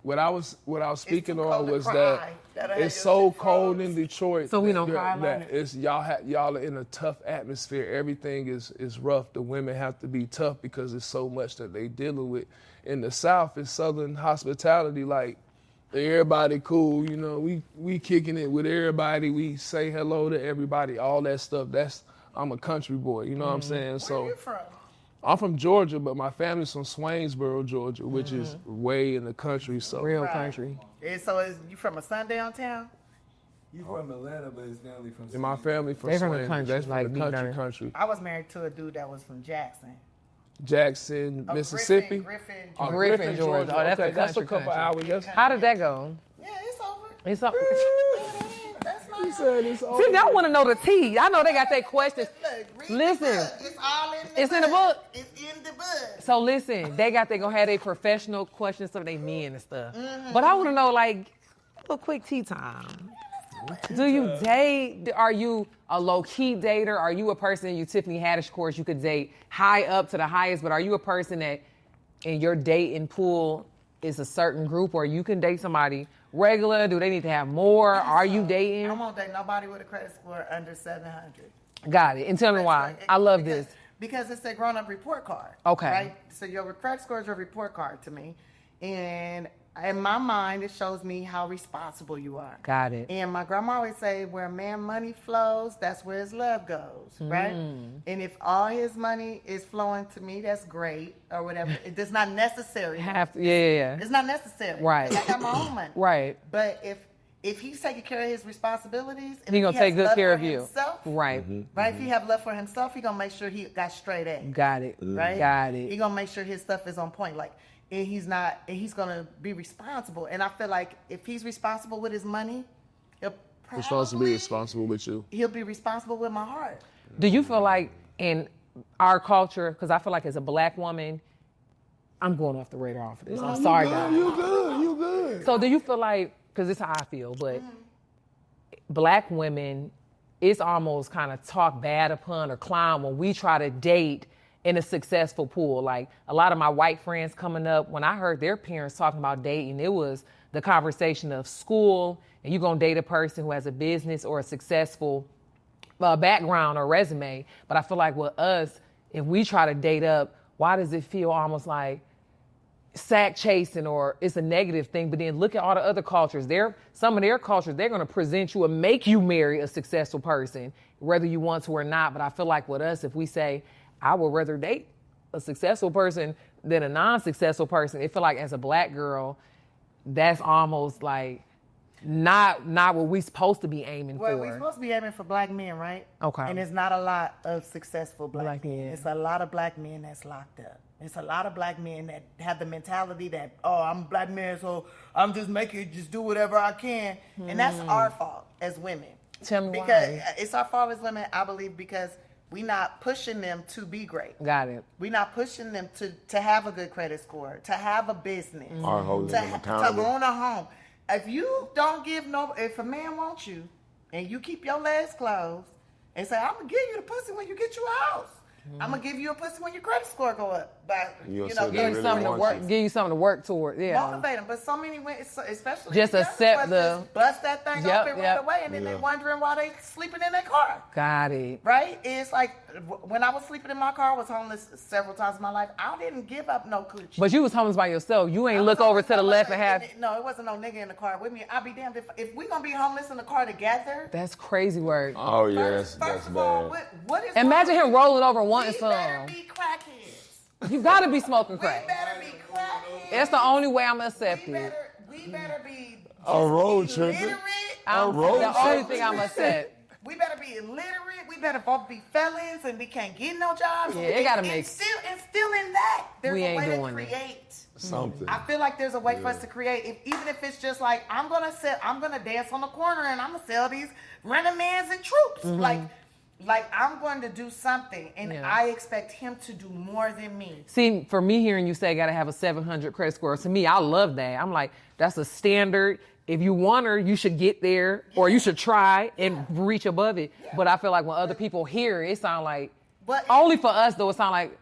What I was speaking too on cold to was cry. that That'll have it's your so shit cold froze. in Detroit. So we don't that- cry that about it? it's y'all are in a tough atmosphere. Everything is rough. The women have to be tough because there's so much that they dealing with. In the South, it's Southern hospitality. Like everybody cool. You know, we kicking it with everybody. We say hello to everybody. All that stuff. I'm a country boy. You know what I'm saying? So. Where you from? I'm from Georgia, but my family's from Swainsboro, Georgia, which is way in the country. So Real Right. country. And so you from a sundown town? You from Atlanta, but his family from. and my family from They from the Swainsboro. country, That's from like the deep down country. I was married to a dude that was from Jackson. Jackson, Oh, Mississippi. Griffin. Oh, Griffin, Georgia. Oh, that's okay, a that's a country, couple country. hours. That's, How did that go? Yeah, it's over. It's up. That's not. he said it's over. See, I want to know the tea. I know they got their questions. Look, read Listen. the book. It's all in the It's book. in the book? It's in the book. So listen, they gonna have their professional questions of they men and stuff. Mm-hmm. But I want to know like a little quick tea time. Do you date? Are you a low-key dater? Are you a person in your Tiffany Haddish course you could date high up to the highest? But are you a person that in your dating pool is a certain group, or you can date somebody regular? Do they need to have more? Are you I dating? won't date nobody with a credit score under 700. Got it. And tell me why. I love this. Because it's a grown-up report card. Okay. Right? So your credit score is your report card to me. And in my mind, it shows me how responsible you are. Got it. And my grandma always say, where a man money flows, that's where his love goes, right? And if all his money is flowing to me, that's great, or whatever. It's not necessary. Yeah. It's not necessary. Right. 'Cause I got my own money. Right. But if he's taking care of his responsibilities, and He if gonna has take good love care for of you. himself, Right. right? If he have love for himself, he gonna make sure he got straight A. Got it. Right? Got He it. gonna make sure his stuff is on point. Like, and he's gonna be responsible. And I feel like if he's responsible with his money, he'll We're supposed to be probably- responsible with you. He'll be responsible with my heart. Do you feel like in our culture, because I feel like as a black woman, I'm going off the radar off of this. I'm sorry, guys. You good. You good. So do you feel like, because this is how I feel, but black women, it's almost kind of talked bad upon or clown when we try to date in a successful pool. Like a lot of my white friends coming up, when I heard their parents talking about dating, it was the conversation of school, and you're going to date a person who has a business or a successful background or resume. But I feel like with us, if we try to date up, why does it feel almost like sack chasing or it's a negative thing? But then look at all the other cultures. Some of their cultures, they're going to present you and make you marry a successful person, whether you want to or not. But I feel like with us, if we say, I would rather date a successful person than a non-successful person, it feel like as a black girl, that's almost like not what we supposed to be aiming for. Well, we're supposed to be aiming for black men, right? Okay. And it's not a lot of successful black men. men. It's a lot of black men that's locked up. It's a lot of black men that have the mentality that, oh, I'm a black man, so I'm just do whatever I can. And that's our fault as women. Tell me because why. It's our fault as women, I believe, because we're not pushing them to be great. Got it. We're not pushing them to have a good credit score, to have a business, Or holding them to accountable. own a home. If you don't give if a man wants you and you keep your legs closed and say, I'm going to give you the pussy when you get you a house. I'm going to give you a pussy when your credit score go up. But, You'll you say know, they Give really you something to want work. you. Give you something to work toward. Yeah. motivate them. But so many women, especially Just the younger accept ones, the- just bust that thing Yep, up and yep. run away. And then they wondering why they sleeping in their car. Got it. Right? It's like when I was sleeping in my car, I was homeless several times in my life. I didn't give up no coochie. But you was homeless by yourself. You ain't look over to the left and have. No, it wasn't no nigga in the car with me. I'll be damned if we gonna be homeless in the car together. That's crazy work. Oh yeah, First that's of all, bad. what is Imagine wrong him with rolling over you? wanting We better some. be crackheads. You gotta be smoking We crack. better be crackheads. That's the only way I'm gonna accept We it. better be A road trip. illiterate. road The only trip. thing I'm accept. We better be illiterate. We better both be felons, and we can't get no jobs. Yeah, it gotta make- And still in that, there's We a ain't way to doing it. create. Something. I feel like there's a way for us to create, even if it's just like I'm gonna dance on the corner and I'm gonna sell these Renamans and troops. Like I'm going to do something, and Yeah. I expect him to do more than me. See, for me, hearing you say gotta have a 700 credit score, to me, I love that. I'm like, that's a standard. If you want her, you should get there, or you should try and reach above it. But I feel like when other people hear it, it sounds like, But only for us though, it sounds like,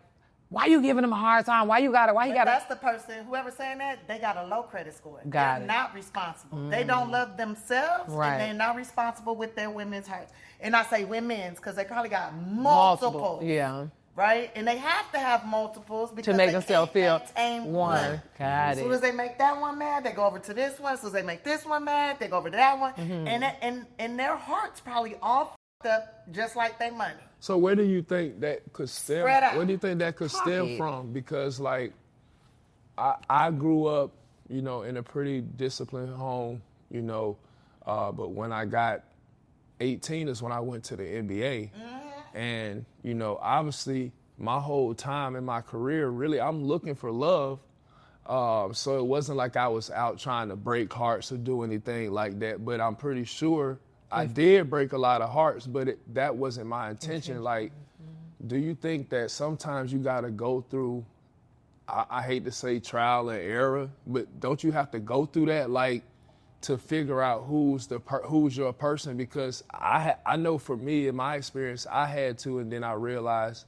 why you giving them a hard time? Why you gotta? that's the person, whoever's saying that, they got a low credit score. Got They're it. not responsible. They don't love themselves, Right. and they're not responsible with their women's hurts. And I say women's because they probably got multiple. Yeah. Right? And they have to have multiples because To make they themselves can't feel maintain one. Got As soon as it. they make that one mad, they go over to this one. As soon as they make this one mad, they go over to that one. Mm-hmm. And their hearts probably all f***ed up just like their money. So where do you think that could stem? Spread out. Where do you think that could stem Pocket. from? Because like, I grew up, in a pretty disciplined home, but when I got 18 is when I went to the NBA, and obviously my whole time in my career, really, I'm looking for love. So it wasn't like I was out trying to break hearts or do anything like that, but I'm pretty sure I did break a lot of hearts, but that wasn't my intention. Like, do you think that sometimes you got to go through, I hate to say trial and error, but don't you have to go through that, like, to figure out who's your person? Because I know for me, in my experience, I had to, and then I realized,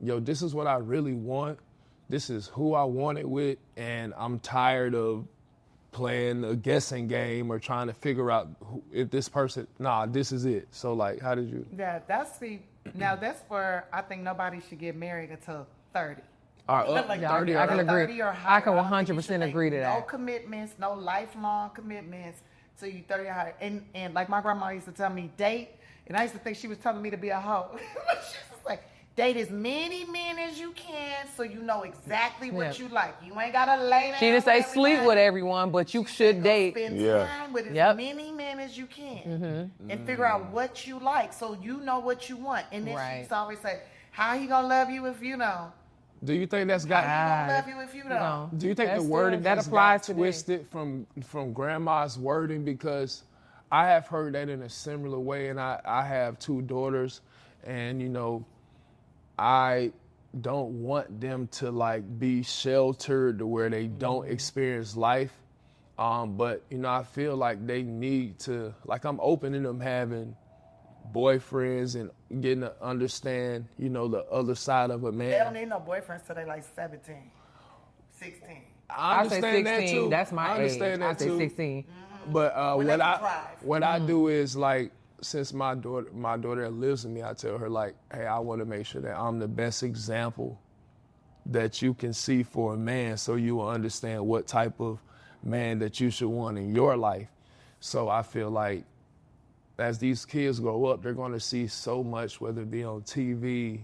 this is what I really want. This is who I want it with, and I'm tired of playing a guessing game or trying to figure out if this person, this is it. So like, how did you? Yeah, that's where I think nobody should get married until 30. All right, Like Yeah, 30 I or can agree. 30 or I higher. can don't think you 100% should make agree to No that. commitments, no lifelong commitments till you 30 or higher. And like my grandma used to tell me, date. And I used to think she was telling me to be a hoe. She was like, date as many men as you can so you know exactly what Yeah. you like. You ain't got to lay down. She didn't say with sleep everybody. with everyone, but you should Go date. Spend Yeah. time with as Yep. many men as you can, and figure out what you like, so you know what you want. And then she Right. used to always say, "How he gonna love you if you know? do you think that's got? He gonna love you if you know?" No. Do you think That's the wording still- that has applies got today. twisted from grandma's wording? Because I have heard that in a similar way, and I have two daughters, and I don't want them to like be sheltered to where they don't experience life. But I feel like they need to, like, I'm open to them having boyfriends and getting to understand, you know, the other side of a man. They don't need no boyfriends till they like 17, 16. I understand say 16. that too. That's my I understand age. that I say too. 16. But When they can drive. what I do is like, since my daughter that lives with me, I tell her like, hey, I want to make sure that I'm the best example that you can see for a man, so you will understand what type of man that you should want in your life. So I feel like as these kids grow up, they're going to see so much, whether it be on TV,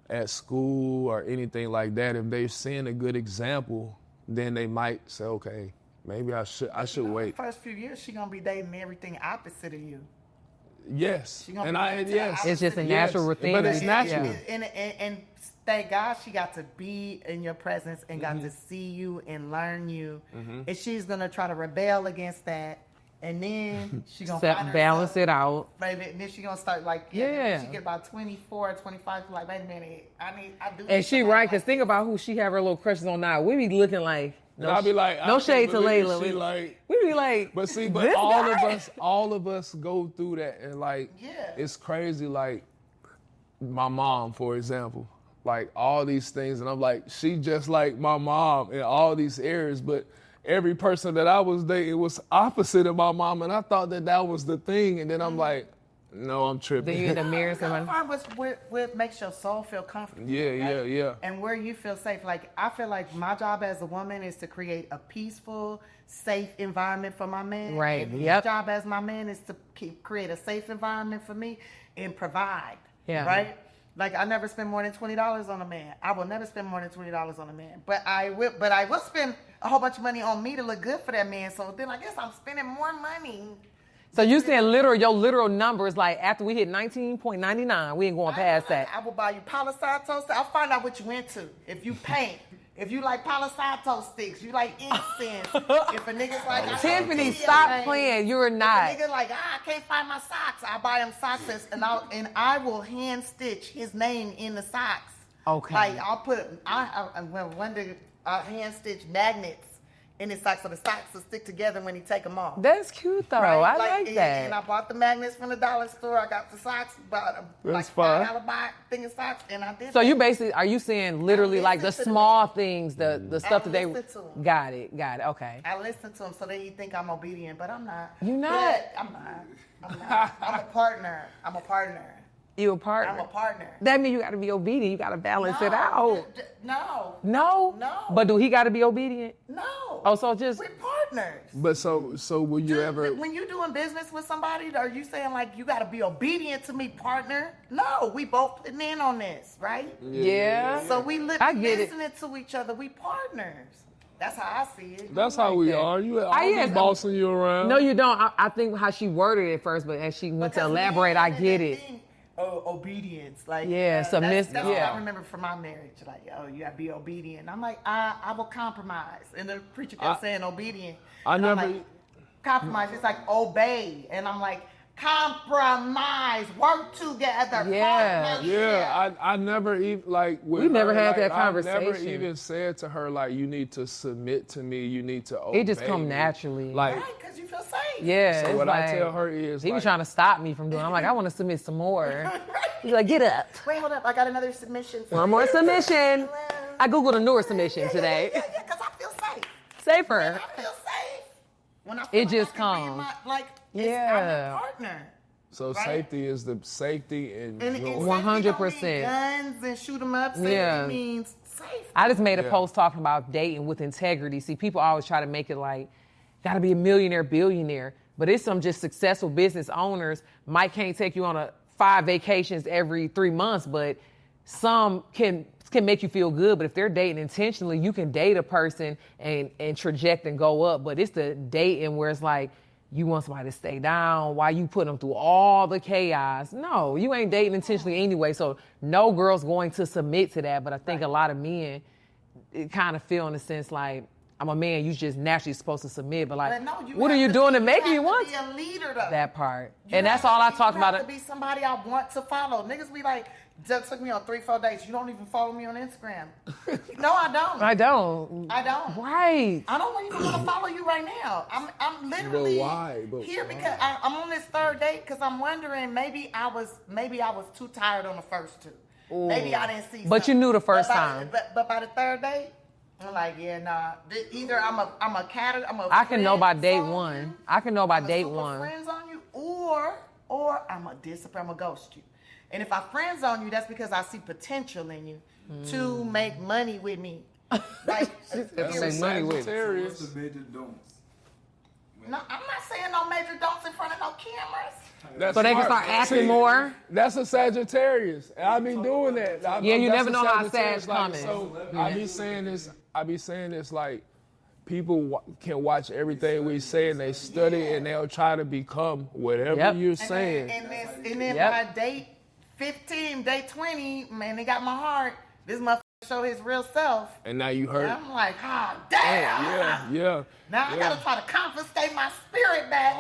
at school, or anything like that. If they're seeing a good example, then they might say, okay, maybe I should wait. The first few years, she gonna be dating everything opposite of you. Yes, She gonna and be I into the yes, opposite. It's just a Yes, natural thing. but it's Yeah. natural. And thank God she got to be in your presence and got to see you and learn you. And she's gonna try to rebel against that, and then she gonna find Balance herself, it out. baby. And then she gonna start like, Yeah. She get about 24, 25. Like, wait a minute, I do. And she right, because think about who she have her little crushes on now. We be looking like, And I'll be like, no I shade can't to believe Layla. she like, We be like, but see, but this guy? all of us go through that, and like, Yeah. it's crazy. Like, my mom, for example, like all these things, and I'm like, she just like my mom in all these areas, but every person that I was dating was opposite of my mom, and I thought that was the thing, and then I'm like, no, I'm tripping. Then you in the mirror You gotta somebody. find what makes your soul feel comfortable. Yeah. And where you feel safe. Like, I feel like my job as a woman is to create a peaceful, safe environment for my man. Right, And yep. his job as my man is to create a safe environment for me and provide. Yeah. Right? Like, I never spend more than $20 on a man. I will never spend more than $20 on a man. But I will spend a whole bunch of money on me to look good for that man. So then I guess I'm spending more money. So you saying your literal number is like after we hit 19.99, we ain't going past that. I will buy you Palo Santo. I'll find out what you into. If you paint, if you like Palo Santo sticks, you like incense. If a nigga's like, Tiffany, stop playing. You're not. If a nigga like, I can't find my socks. I buy him socks and I will hand stitch his name in the socks. Okay. Like I'll put one day I hand stitch magnets in his socks so the socks will stick together when he take them off. That's cute though. Right? I like that. And I bought the magnets from the dollar store. I got the socks, bought That's like fine. $5 thing of socks, and I did. So that. you basically, are you saying literally like the listen to small them. things, the stuff that they, listen to 'em. got it, okay. I listen to him so that he think I'm obedient, but I'm not. You not? But I'm not. I'm a partner. You a partner. I'm a partner. That means you got to be obedient. You got to balance it out. No. No? No. But do he got to be obedient? No. Oh, so just, We're partners. But so will you ever? When you're doing business with somebody, are you saying like you got to be obedient to me, partner? No, we both putting in on this, right? yeah. So we I get it. listening to each other. We partners. That's how I see it. That's how we that. are. You I I am. be bossing you around. No, you don't. I think how she worded it first, but as she went to Because elaborate, I men get and it. thing, obedience, like Yeah, submissive, That's yeah. what I remember from my marriage. Like, you gotta be obedient. I'm like, I will compromise, and the preacher kept saying obedient. I And I'm never- like, compromise. It's like obey, and I'm like, compromise, work together. Yeah. partnership. Yeah, I never even like. With We never her, had like, that I never conversation. even said to her like, you need to submit to me. You need to obey. It just come me." naturally. Like, Right, because you feel safe. Yeah. So it's what I like- tell her is, he was like- trying to stop me from doing. I'm like, I want to submit some more. He's like, get up. Wait, hold up. I got another submission. One more submission. I googled a newer submission today. Yeah, because I feel safe. Safer. I feel safe. When I feel It like just I can be in comes. I'm Yeah. a partner. so Right. safety is the safety and And joy. 100%. Guns and shoot 'em up. Safety Yeah. means safe. I just made a Yeah. post talking about dating with integrity. See, people always try to make it like, gotta be a millionaire, billionaire. But it's some just successful business owners. Mike can't take you on 5 vacations every 3 months, but some can make you feel good. But if they're dating intentionally, you can date a person and traject and go up. But it's the dating where it's like, you want somebody to stay down while you put them through all the chaos. No, you ain't dating intentionally anyway. So no girl's going to submit to that. But I think a lot of men kind of feel in a sense like, I'm a man. You just naturally supposed to submit. But like, But no, what are you doing to make me you want have to be a leader, though. that part? You And that's have all I to- talk you about. have to be somebody I want to follow. Niggas be like, just took me on 3-4 dates. You don't even follow me on Instagram. No, I don't. I don't. I don't. Right. I don't even want to follow you right now. I'm literally But here why? because I'm on this third date because I'm wondering maybe I was too tired on the first two. Maybe I didn't see. But you something. knew the first But by- time. But by the third date, I'm like, yeah, nah. Either I'm a cat. I can know by friends date on one. you, I can know by I'm a date super one. friends on you, or I'm a discipline. I'm a ghost you. And if I friends on you, that's because I see potential in you to make money with me. Like, Make money with. Sagittarius. What's the major don'ts? no, I'm not saying no major don'ts in front of no cameras. That's So they can smart. start acting See, more. That's a Sagittarius. And I be doing that. Yeah, you that's never a know how Sagittarius, Sag like, coming. So I be saying this like people can watch everything we say and they study and they'll try to become whatever Yep. you're saying. And then Yep. by date 15, day 20, man, they got my heart. This motherfucker show his real self. And now you hurt. And I'm like, damn. Yeah. Now I gotta try to confiscate my spirit back.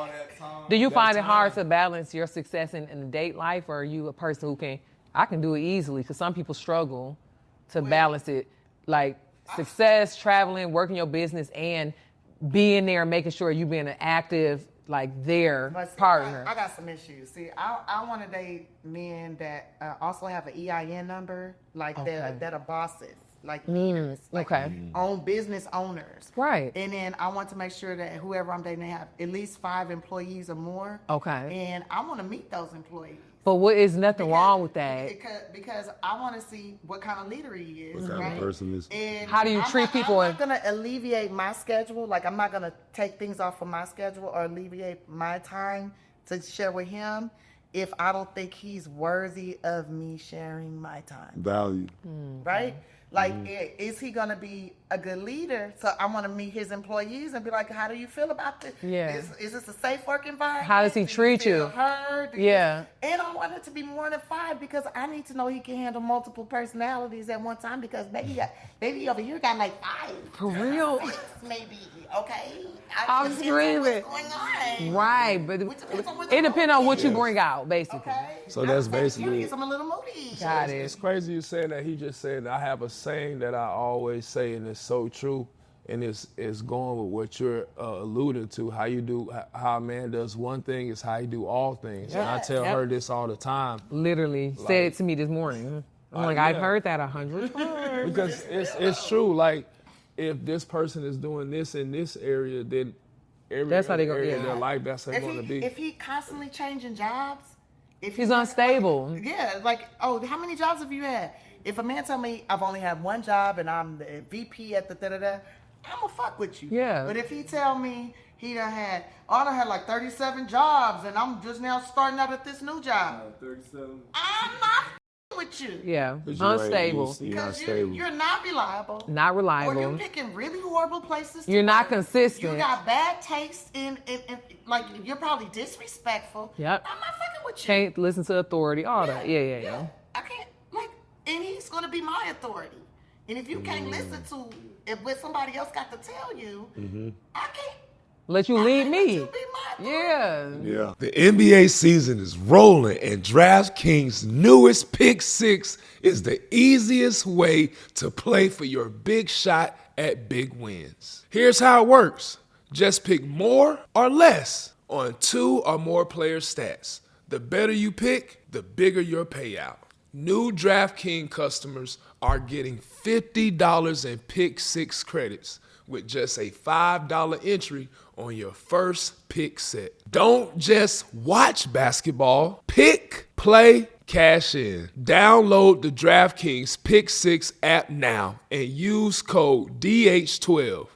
Do you find it hard to balance your success in the date life, or are you a person who I can do it easily? Because some people struggle to balance it, like success, traveling, working your business, and being there and making sure you being an active, like their But see, partner. I got some issues. See, I want to date men that also have an EIN number, like that are bosses, like leaders, like Okay. own business owners. Right. And then I want to make sure that whoever I'm dating, they have at least 5 employees or more. Okay. And I want to meet those employees. But what is nothing wrong with that? Because I want to see what kind of leader he is, What kind right? of person is? And How do you treat people I'm in- not going to alleviate my schedule. Like, I'm not going to take things off of my schedule or alleviate my time to share with him if I don't think he's worthy of me sharing my time, Value. right? Like, is he going to be a good leader? So I want to meet his employees and be like, how do you feel about this? Yeah. Is this a safe work environment? How does he Do treat feel you? heard? Do Yeah. And I want it to be more than 5 because I need to know he can handle multiple personalities at one time because baby over here got like 5. For real? 6 maybe. Okay. I'm It depends on screaming. what's going on. Right, but Which depends on what it the depends on what you mood is. bring out, basically. Okay. So that's I'm basically- curious, I'm a little moody. Got It's it. crazy you saying that. He just said I have a saying that I always say, and it's so true, and it's going with what you're alluding to. How a man does one thing is how he do all things. And I tell her this all the time Literally said it to me this morning. I'm like, I've heard that 100 times. because it's true. Like if this person is doing this in this area, then every That's how other they go- area yeah. of their life, that's how they're going to be. If he constantly changing jobs, if He's unstable. Yeah, like, oh, how many jobs have you had? If a man tell me I've only had one job and I'm the VP at the da-da-da, I'ma fuck with you. Yeah. But if he tell me he done had like 37 jobs and I'm just now starting out at this new job, 37. I'm not with you. Yeah, But you ain't- unstable, You're not Because stable. you're not reliable. not Or reliable. you're picking really horrible places to You're not work. consistent. You got bad taste in like, you're probably disrespectful. Yep. I'm not fucking with you. Can't listen to authority, all that. Yeah. I can't, like, and he's gonna be my authority. And if you can't listen to what somebody else got to tell you, I can't. Let you I lead can't let me. you be my authority. Yeah. Yeah. The NBA season is rolling, and DraftKings' newest Pick 6 is the easiest way to play for your big shot at big wins. Here's how it works. Just pick more or less on 2 or more player stats. The better you pick, the bigger your payout. New DraftKings customers are getting $50 in Pick 6 credits with just a $5 entry on your first pick set. Don't just watch basketball. Pick, play, cash in. Download the DraftKings Pick6 app now and use code DH12.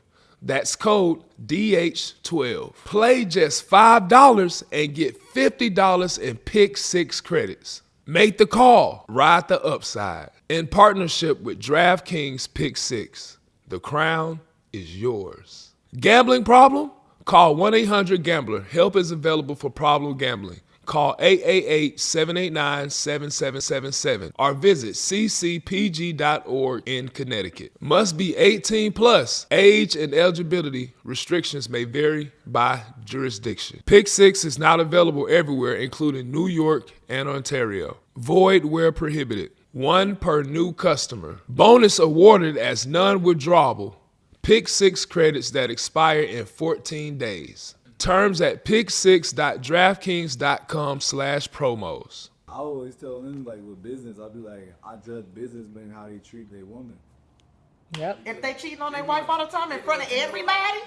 That's code DH12. Play just $5 and get $50 in Pick6 credits. Make the call, ride the upside. In partnership with DraftKings Pick6, the crown is yours. Gambling problem? Call 1-800-GAMBLER. Help is available for problem gambling. Call 888-789-7777 or visit ccpg.org in Connecticut. Must be 18 plus. Age and eligibility restrictions may vary by jurisdiction. Pick6 is not available everywhere, including New York and Ontario. Void where prohibited. 1 per new customer. Bonus awarded as non-withdrawable. Pick6 credits that expire in 14 days. Terms at pick6.draftkings.com/promos. I always tell them, like, with business, I'll be like, I judge businessmen how they treat their woman. Yep. If they cheating on their wife all the time in front of everybody,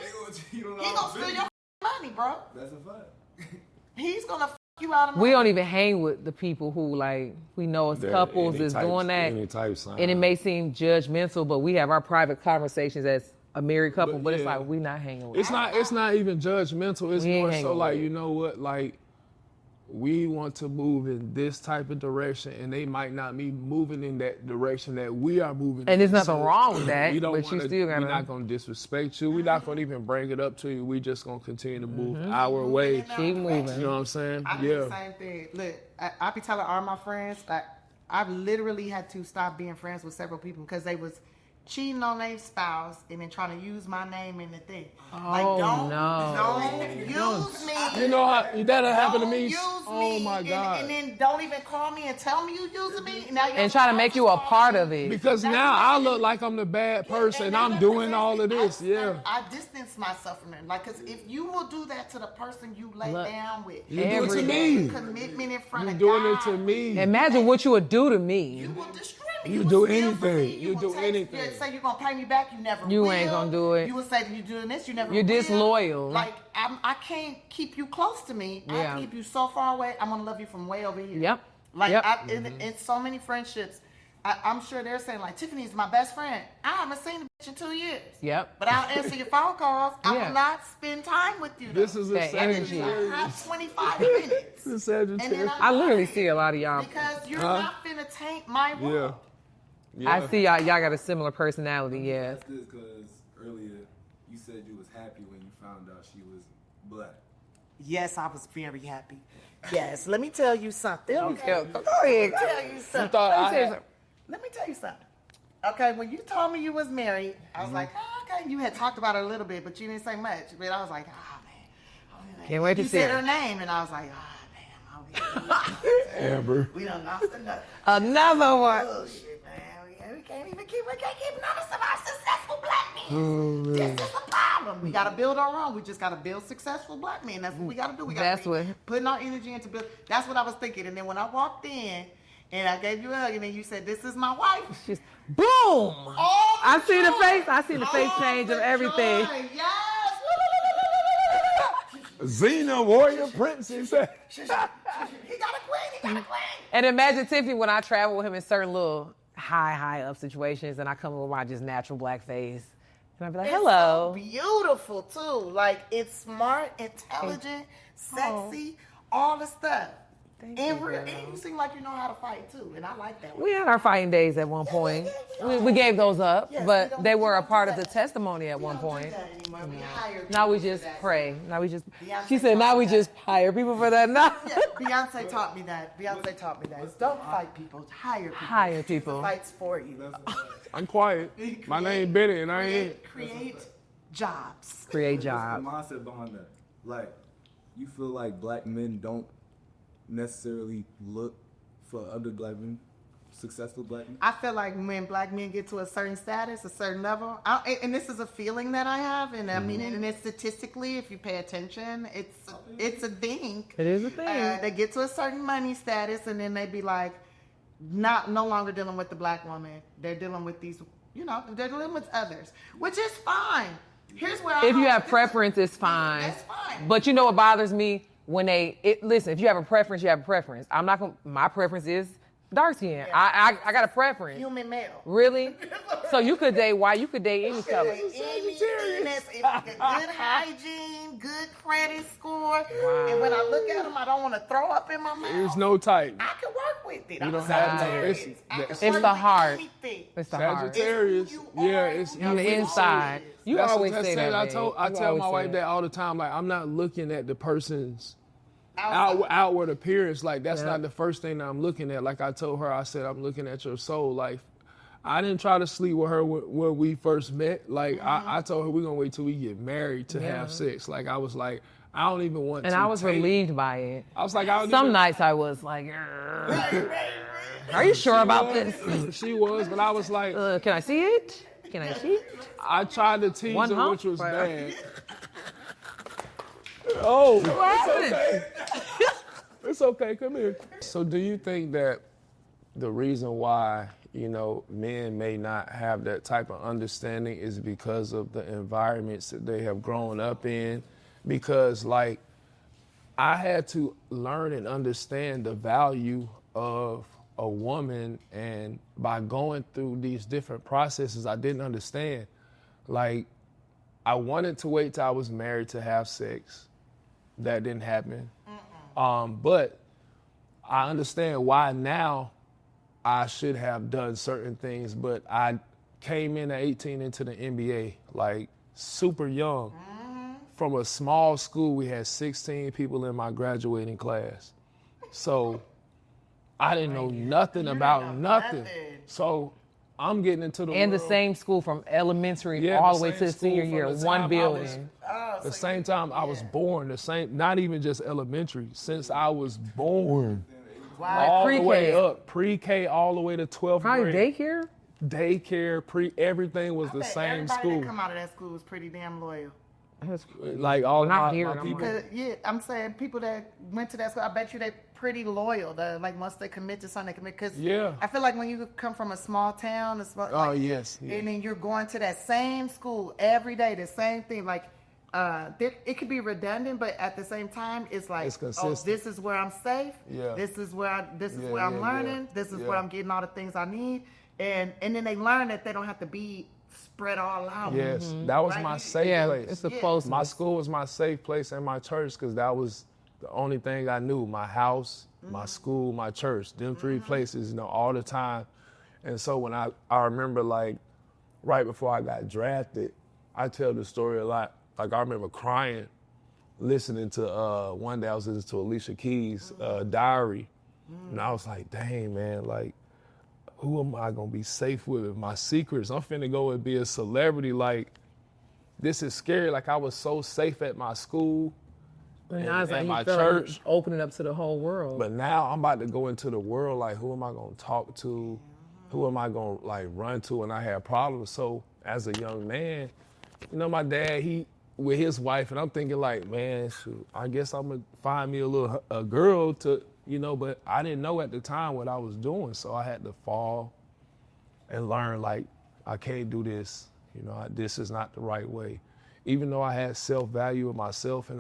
he gonna steal your money, bro. That's a fact. He's gonna you out of money. We don't even hang with the people who, like, we know as couples is doing that. Any type sign. And it may seem judgmental, but we have our private conversations as a married couple, but it's yeah. like we not hanging with It's not even judgmental. It's We ain't more hanging so like, with it. you know what, like, we want to move in this type of direction, and they might not be moving in that direction that we are moving. And in. there's nothing wrong with that, We don't but you wanna- still We're gotta. not gonna disrespect you. We're not gonna even bring it up to you. We just gonna continue to move our way. Keep moving. You know what I'm saying? I do the same thing. Look, I be telling all my friends, like, I've literally had to stop being friends with several people because they was cheating on their spouse and then trying to use my name in the thing. Like, don't use me. You know how that'll happen to Don't me. use Oh me, my God. And then don't even call me and tell me you using me. Now And try to make you a part of it. Because now I look like I'm the bad person, and I'm doing all of this. Yeah. I distance myself from them. Like, because if you will do that to the person you lay Look, down with, You do it to Every me. commitment in front You of doing God, it to me. Imagine what you would do to me. You will destroy me. You will do steal from anything. me. You will do take- anything. You say you're gonna pay me back. You never. You will. ain't gonna do it. You will say you're doing this. You never. You're will. disloyal. Like I can't keep you close to me. I Yeah. keep you so far away. I'm gonna love you from way over here. Yep. Like Yep. in so many friendships, I'm sure they're saying like Tiffany's my best friend. I haven't seen the bitch in 2 years. Yep. But I'll answer your phone calls. I Yeah. will not spend time with you. This is a That energy. Sagittarius. I have 25 minutes. This is Sagittarius. I literally see a lot of y'all. Because you're not finna taint my world. Yeah. I see y'all got a similar personality, yeah. That's this because earlier you said you was happy when you found out she was black. Yes, I was very happy. Yes, let me tell you something. Okay. Go ahead. Let me tell you something. Let me tell you something. Okay, when you told me you was married, I was like, oh, okay. You had talked about her a little bit, but you didn't say much. But I was like, oh, man. Can't wait to you see said her. her name, and I was like, oh, Amber. we done lost another. Another one. Oh, shit, man. We can't keep none of our successful black men. This is a problem. We got to build our own. We just got to build successful black men. That's what we got to do. We got That's to what- putting our energy into build. That's what I was thinking. And then when I walked in and I gave you a hug and then you said, this is my wife. Just boom. Oh, I see the face. I see the face change of everything. Joy. Yes. Xena, warrior, princess. He got a queen. He got a queen. And imagine Tiffany when I travel with him in certain little high up situations and I come with my just natural black face. And I'd be like, It's hello. so beautiful too. Like it's smart, intelligent, sexy, all the stuff. Thank And you, girl. you seem like you know how to fight too, and I like that. We had our fighting days at one point. We gave those up, Yes, we but don't- they we were a don't do part of the that. testimony at We one don't do point. that anymore. We hire Now we people just for that. pray. Now we just. Beyonce She said, now taught we me just hire people for that. Now. Yeah, Beyonce taught me that. Beyonce taught me that. Don't fight people. Hire people. Hire people. Fights for you. I'm quiet. My name Benny, and I ain't. Create jobs. Create What's the jobs. mindset behind that? Like, you feel like black men don't necessarily look for other black men, successful black men? I feel like when black men get to a certain status, a certain level, and this is a feeling that I have, and I mean, and it's statistically, if you pay attention, it's a thing. It is a thing. They get to a certain money status, and then they be like, no longer dealing with the black woman. They're dealing with these, they're dealing with others, which is fine. Here's where If you have preference, it's fine. That's fine. But you know what bothers me? When listen, if you have a preference, you have a preference. My preference is dark skin. Yeah. I got a preference. Human male. Really? So you could date white, you could date any color. Anything that's good hygiene, good credit score, and when I look at them, I don't want to throw up in my mouth. There's no type. I can work with it. You I'm don't have to. Sagittarius. It's- I can it's work the with heart. anything. It's the heart. Sagittarius. It's who you Yeah, are, it's who you On the really inside. is. You That's always what say I that. tell babe. You my always wife say that all the time. Like, I'm not looking at the person's outward appearance. Like, that's not the first thing that I'm looking at. Like I told her, I said, I'm looking at your soul. Like, I didn't try to sleep with her when we first met. Like, I told her we're going to wait till we get married to have sex. Like, I was like, I don't even want to. And I was relieved by it. I was like, I don't Some even... nights I was like, are you sure about this? She was, but I was like... Can I see it? Can I see it? I tried to tease her, which was bad. Oh, it's okay. It's okay, come here. So do you think that the reason why, you know, men may not have that type of understanding is because of the environments that they have grown up in? Because, like, I had to learn and understand the value of a woman, and by going through these different processes, I didn't understand. Like, I wanted to wait till I was married to have sex. That didn't happen. But I understand why now I should have done certain things, but I came in at 18 into the NBA, like, super young. From a small school, we had 16 people in my graduating class. So I didn't know nothing about nothing. So I'm getting into the And world. the same school from elementary all the way to the senior year, one building. The same time I was born, not even just elementary, since I was born. All the way up, pre-K all the way to 12th Probably grade. daycare? Everything was the same Everybody school. that come out of that school was pretty damn loyal. Like all Not my, here my no people. more. Yeah, I'm saying people that went to that school, I bet you they're pretty loyal. Like once they commit to something, they commit. Because I feel like when you come from a small town, Yes. and then you're going to that same school every day, the same thing. Like it could be redundant, but at the same time, it's like, It's consistent. this is where I'm safe. Yeah. This is where I'm learning. This is where I'm getting all the things I need. And then they learn that they don't have to be spread all out. Yes, that was my safe place. It's a closeness. My school was my safe place and my church, because that was the only thing I knew. My house, my school, my church, them three places, you know, all the time. And so when I remember, like, right before I got drafted, I tell the story a lot. Like, I remember crying, listening to, one day I was listening to Alicia Keys' diary. And I was like, dang, man, like, who am I gonna be safe with? My secrets. I'm finna go and be a celebrity. Like, this is scary. Like, I was so safe at my school and at my church, opening up to the whole world. but now I'm about to go into the world. Like, who am I gonna talk to? Who am I gonna, like, run to when I have problems? So as a young man, you know, my dad, he with his wife, and I'm thinking, like, man, shoot, I guess I'm gonna find me a girl to, you know, but I didn't know at the time what I was doing. So I had to fall and learn, like, I can't do this. You know, this is not the right way. Even though I had self-value of myself and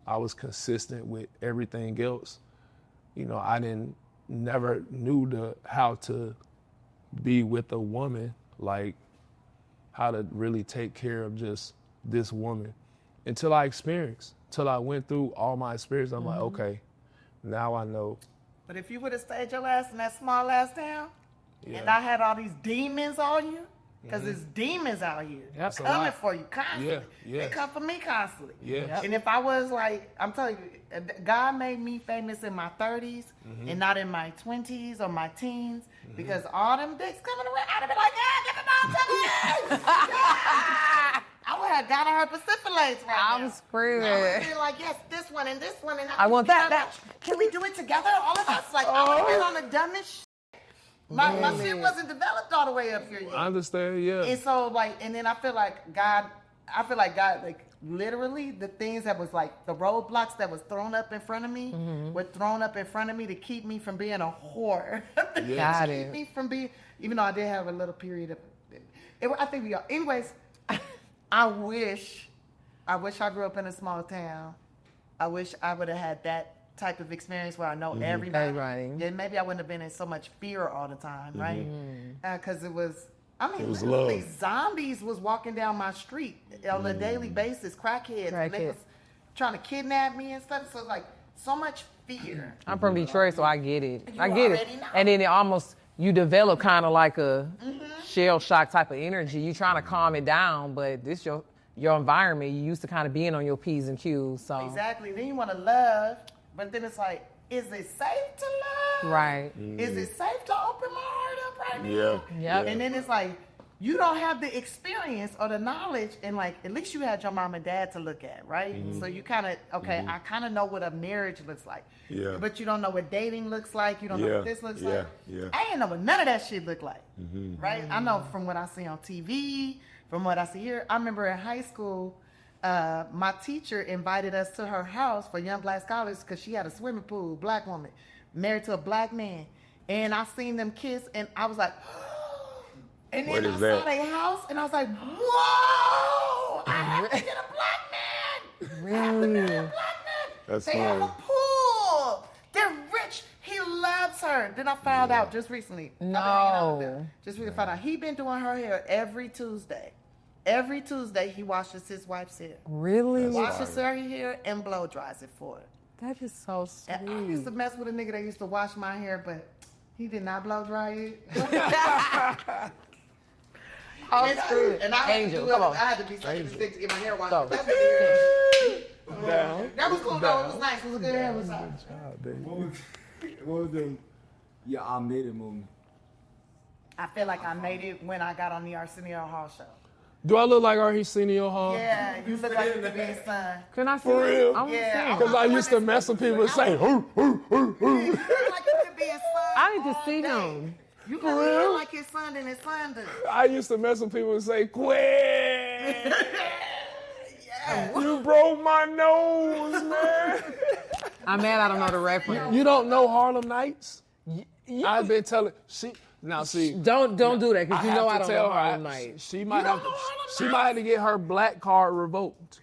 I was consistent with everything else, you know, I never knew how to be with a woman, like how to really take care of just this woman until I went through all my experience. I'm like, okay, now I know. But if you would have stayed your ass in that small ass town, and I had all these demons on you, because there's demons out here coming for you constantly. They come for me constantly. And if I was like, I'm telling you, God made me famous in my 30s and not in my 20s or my teens, because all them dicks coming around, I'd have been like, get them out to me! I would have got her Pacifilates right now. I'm screaming. I would have been like, yes, this one and this one. And I want that. Can we do it together? All of us? Like, I would have been on the dumbest My shit wasn't developed all the way up here yet. I understand, yeah. And so, like, and then I feel like God, like, literally the things that was like the roadblocks that was thrown up in front of me were thrown up in front of me to keep me from being a whore. Got keep it. me from being, even though I did have a little period of, I think we are. Anyways, I wish I grew up in a small town. I wish I would have had that type of experience where I know everybody. Then maybe I wouldn't have been in so much fear all the time, right? Because it was literally love. zombies was walking down my street on a daily basis, crackheads. And they was trying to kidnap me and stuff. So like so much fear. I'm from Detroit, so I get it. You I get it. already know. And then you develop kind of like a shell shock type of energy. You trying to calm it down, but this your environment. You used to kind of being on your P's and Q's. So Exactly. Then you want to love But then it's like, is it safe to love? Right. Is it safe to open my heart up right now? Yeah. Yep. And then it's like, you don't have the experience or the knowledge, and like, at least you had your mom and dad to look at, right? So you kind of, I kind of know what a marriage looks like. Yeah. But you don't know what dating looks like. You don't know what this looks like. Yeah. I ain't know what none of that shit looked like, right? I know from what I see on TV, from what I see here. I remember in high school, my teacher invited us to her house for young black scholars because she had a swimming pool, black woman, married to a black man. And I seen them kiss, and I was like, and then I saw their house, and I was like, whoa, I have to get a black man. I have to marry a black man. That's they have a pool. They're rich. He loves her. Then I found out just recently. No. Just recently found out. He been doing her hair every Tuesday. Every Tuesday, he washes his wife's hair. Really? Washes her hair and blow dries it for her. That is so sweet. And I used to mess with a nigga that used to wash my hair, but he did not blow dry it. And I had Angel, to do come it. on. I had to be such a stick to get my hair washed. Go. That nigga Down. that was cool though. It was nice. It was a good hair massage. What was the I made it moment? I feel like I made it when I got on the Arsenio Hall show. Do I look like Arsenio Hall? Yeah, you look like you could be his son. Can I see For it? real? I want to Yeah. see it. Because I used to mess with people and say, hoo, hoo, hoo, hoo. You look like you could be his son. I need to all see day. him. You look more like his son than his son does. I used to mess with people and say, Quinn, Yeah. you broke my nose, man. I'm mad I don't know the reference. You don't know Harlem Nights? I've been telling, now see. Don't do that because you know I have don't to tell know her, Harlem Nights. she might You have don't know Harlem she might have to get her black card revoked.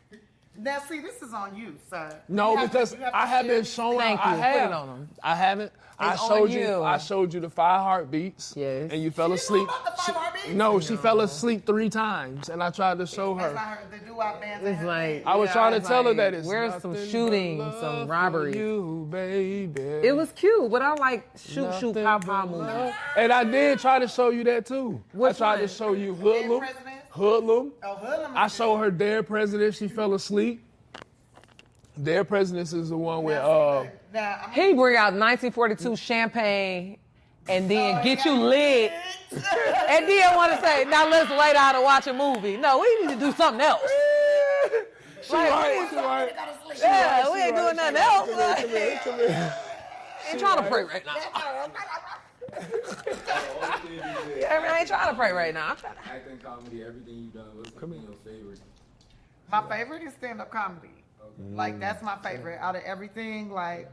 Now, see, this is on you, sir. No, You have to- because you have to I have share been this. showing. Thank I you. have. Put it on 'em. I haven't. I It's showed on you. you. I showed you the 5 heartbeats. Yes. And you fell She didn't know asleep. about the 5 heartbeats? No, she fell asleep 3 times, and I tried to show That's her. not her. The doo-wop bands. It's like I was yeah, trying to it's tell her like, that it's where's nothing some but shooting, love some for robbery. you, baby. It was cute, but I like shoot, Nothing pow, but pow movie. love. And I did try to show you that too. Which I tried to one? show you Dead Hoodlum. Presidents? Hoodlum. Oh, Hoodlum. I showed her Dead President. She fell asleep. Dead Presidents is the one with Now, He bring out 1942 champagne and then get you lit. And then want to say, now let's lay down and watch a movie. No, we need to do something else. She right. Yeah, we ain't doing nothing else. Come here. Ain't trying to pray right now. I ain't trying to pray right now. I'm trying to... Acting, comedy, everything you've done. What's been your favorite? My favorite is stand-up comedy. Like, that's my favorite out of everything. Like,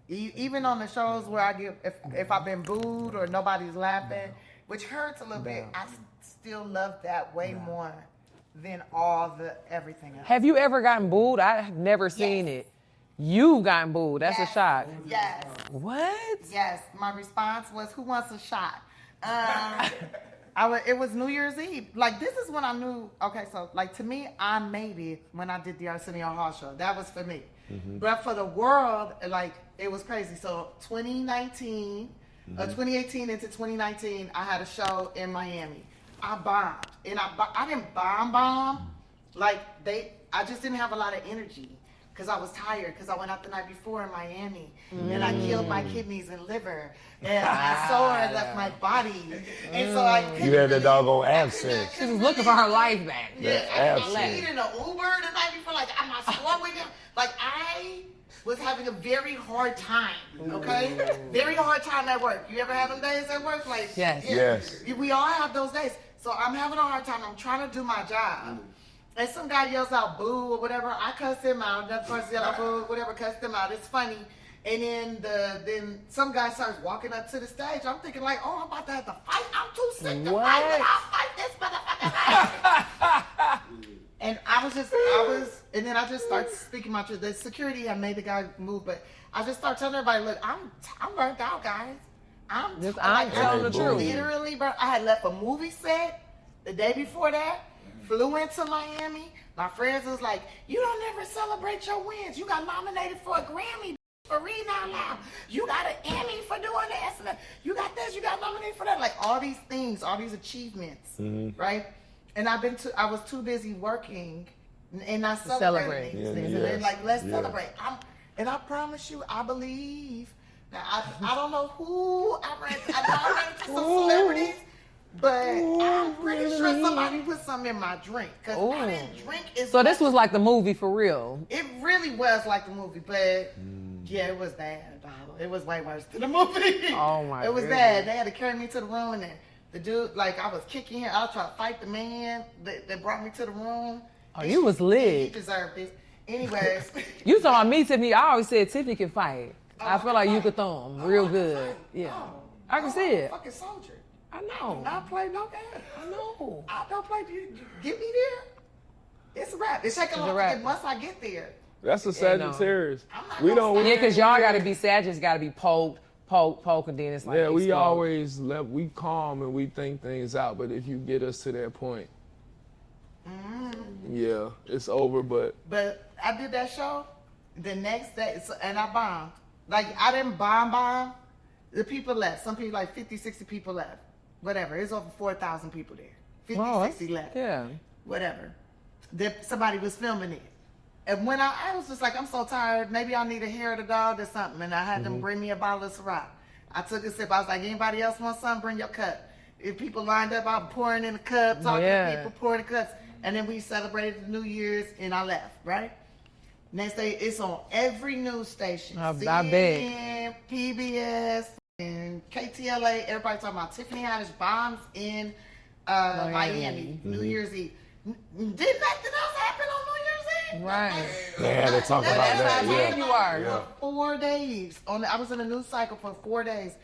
even on the shows where I get, if I've been booed or nobody's laughing, which hurts a little bit, I still love that way more than all the everything else. Have you ever gotten booed? I've never seen it. You've gotten booed. That's Yes. a shock. Yes. What? Yes. My response was, "Who wants a shot?" It was New Year's Eve. Like, this is when I knew. Okay, so like to me, I made it when I did the Arsenio Hall show. That was for me. But for the world, like, it was crazy. So 2019, 2018 into 2019, I had a show in Miami. I bombed, and I didn't bomb. Like, I just didn't have a lot of energy. Because I was tired, because I went out the night before in Miami, and I killed my kidneys and liver, and my soul had left my body, and so I couldn't You had that really- doggone I absence. She was looking for her life back. Yeah, That I absence. was eating an Uber the night before, like, I'm not slowing down. Like, I was having a very hard time, okay? Very hard time at work. You ever have them days at work? Like, Yes. yeah. Yes. We all have those days. So I'm having a hard time. I'm trying to do my job. And some guy yells out boo or whatever. I cuss him out. Another person yells out boo, whatever, cuss him out. It's funny. And then some guy starts walking up to the stage. I'm thinking like, oh, I'm about to have to fight. I'm too sick to fight, but I'll fight this motherfucker. And and then I just start speaking my truth. The security had made the guy move, but I just start telling everybody, look, I'm burnt out, guys. I'm telling the truth. Literally, bro. I had left a movie set the day before that. Flew into Miami. My friends was like, you don't ever celebrate your wins. You got nominated for a Grammy for reading out loud. You got an Emmy for doing this. And you got this. You got nominated for that. Like, all these things, all these achievements, right? And I was too busy working and not celebrating these things. And then, like, let's celebrate. And I promise you, I believe. Now, I don't know who I ran into some celebrities, but I'm pretty sure somebody put something in my drink. Because I didn't drink as So much. this was like the movie for real. It really was like the movie, but yeah, it was bad, dog. It was way worse than the movie. Oh, my It was goodness. bad. They had to carry me to the room, and the dude, like, I was kicking him. I was trying to fight the man that brought me to the room. Oh, you was He lit. deserved this. Anyways. You talking about me, Tiffany? I always said Tiffany can fight. I feel like you could throw him real good. Yeah, I can see I'm a it. fucking soldier. I know. I play no game. I know. I don't play. Get me there. It's a wrap. It's taking a long wrap. to get once I get there. That's a Sagittarius. I'm not We gonna don't. Yeah, because y'all got to be Sagittarius, got to be poked, and then it's like Yeah, we explode. always we calm and we think things out. But if you get us to that point, yeah, it's over. But I did that show the next day, and I bombed. Like, I didn't bomb. The people left. Some people, like 50, 60 people left. Whatever. It's over 4,000 people there. 50, Oh, 60 left. Yeah. Whatever. Somebody was filming it. And when I was just like, I'm so tired. Maybe I need a hair of the dog or something. And I had them bring me a bottle of Ciroc. I took a sip. I was like, anybody else want some? Bring your cup. If people lined up, I'm pouring in the cup, talking to people, pouring the cups. And then we celebrated the New Year's, and I left, right? Next day, it's on every news station. I bet. CNN, PBS, and KTLA. Everybody talking about Tiffany Haddish bombs in Miami, New Year's Eve. Did nothing else happen on New Year's Eve? Right. Yeah, they talk about That's that. how big Yeah. you are. Yeah. 4 days. I was in a news cycle for 4 days.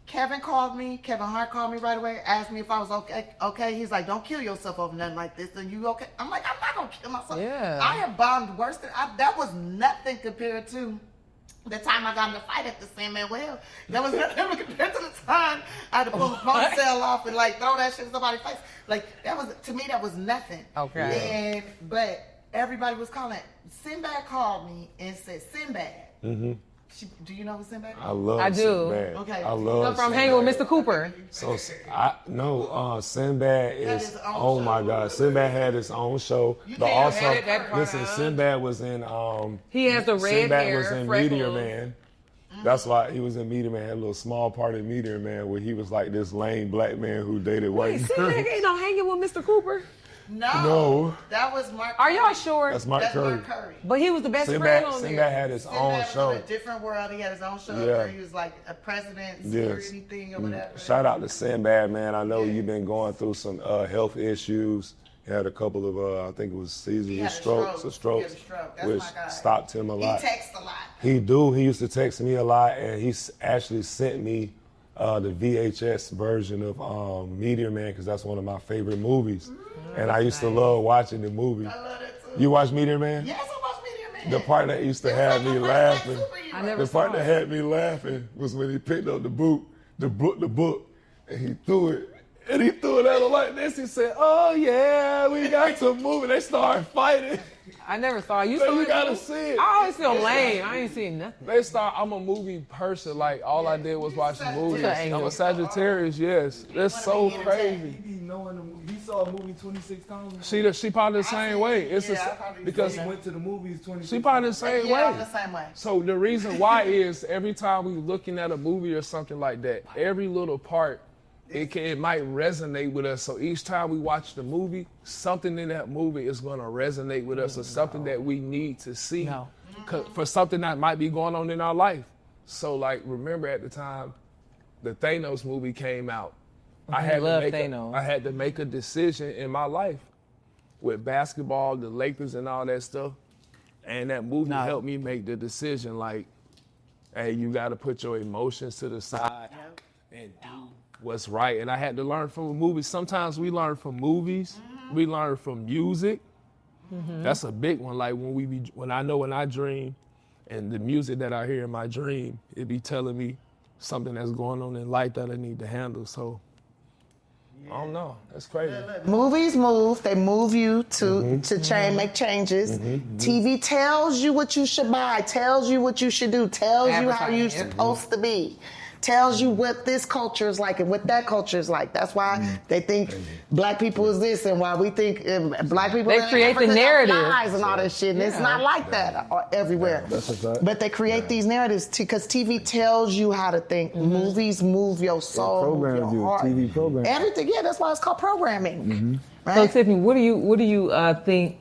Kevin called me. Kevin Hart called me right away. Asked me if I was okay. Okay. He's like, "Don't kill yourself over nothing like this. Are you okay?" I'm like, "I'm not gonna kill myself. Yeah. I have bombed worse than that. Was nothing compared to the time I got in the fight at the Sandman Well. That was nothing compared to the time I had to pull the ponytail off and like throw that shit in somebody's face. Like, that was, to me, that was nothing. Okay. But everybody was calling. Sinbad called me and said, Sinbad. Do you know who Sinbad is? I love I do. Sinbad. Okay. I love From Sinbad. hanging with Mr. Cooper. So Sinbad Had is his own oh my show. God, Sinbad had his own show. But can't also edit that part listen, out. Sinbad was in He has the red Sinbad hair, was in freckles. Meteor Man. That's why he was in Meteor Man, had a little small part in Meteor Man where he was like this lame black man who dated white Wait, girls. Sinbad ain't no hanging with Mr. Cooper. No. That was Mark. Are y'all Curry. sure? That's Mark That's Curry. Mark Curry. But he was the best friend Sinbad, on Sinbad there. had his Sinbad own was show. in a different world. He had his own show Yeah. where he was like a president, security thing or whatever. Shout out to Sinbad, man. I know you've been going through some health issues. He had a couple of, I think it was He seizures, had a strokes, stroke. He had a stroke. That's which my guy. stopped him a lot. He texts a lot. He do. He used to text me a lot, and he actually sent me the VHS version of Meteor Man because that's one of my favorite movies, and I used to love watching the movie. I love that too. You watch Meteor Man? Yes, I watched Meteor Man. The part that used to It was have like me my first laughing. black superhero. I never The part saw that it. had me laughing was when he picked up the book, and he threw it. And he threw it at her like this. He said, "Oh yeah, we got to move." And they started fighting. I never saw it. You So saw you it? gotta too? see it. I always feel lame. I ain't seen nothing. I'm a movie person. Like all I did was watch the movies. Sagittarius. I'm a Sagittarius. Yes, that's so crazy. He be knowing the movie. He saw a movie 26 times. She probably the same way. It's Yeah, I probably because He went to the movies 26 she probably the times. same Yeah, I'm way. the same way. So the reason why is every time we looking at a movie or something like that, every little part, it might resonate with us. So each time we watch the movie, something in that movie is going to resonate with us, or something that we need to see No. for something that might be going on in our life. So like, remember at the time the Thanos movie came out, I love had Thanos. to make a decision in my life with basketball, the Lakers, and all that stuff. And that movie helped me make the decision. Like, hey, you got to put your emotions to the side and do what's right. And I had to learn from a movie. Sometimes we learn from movies. We learn from music. That's a big one. Like when I dream, and the music that I hear in my dream, it be telling me something that's going on in life that I need to handle. So I don't know. That's crazy. Movies move. They move you to make changes. TV tells you what you should buy, tells you what you should do, tells you how you're supposed to be. tells you what this culture is like and what that culture is like. That's why they think black people is this, and why we think black people They in create the Africa got narrative. lies and all that shit. And it's not like that everywhere. That's a fact. But they create these narratives because TV tells you how to think. Movies move your soul, move your heart. TV program. Everything. Yeah, that's why it's called programming. So Right? Tiffany, what do you think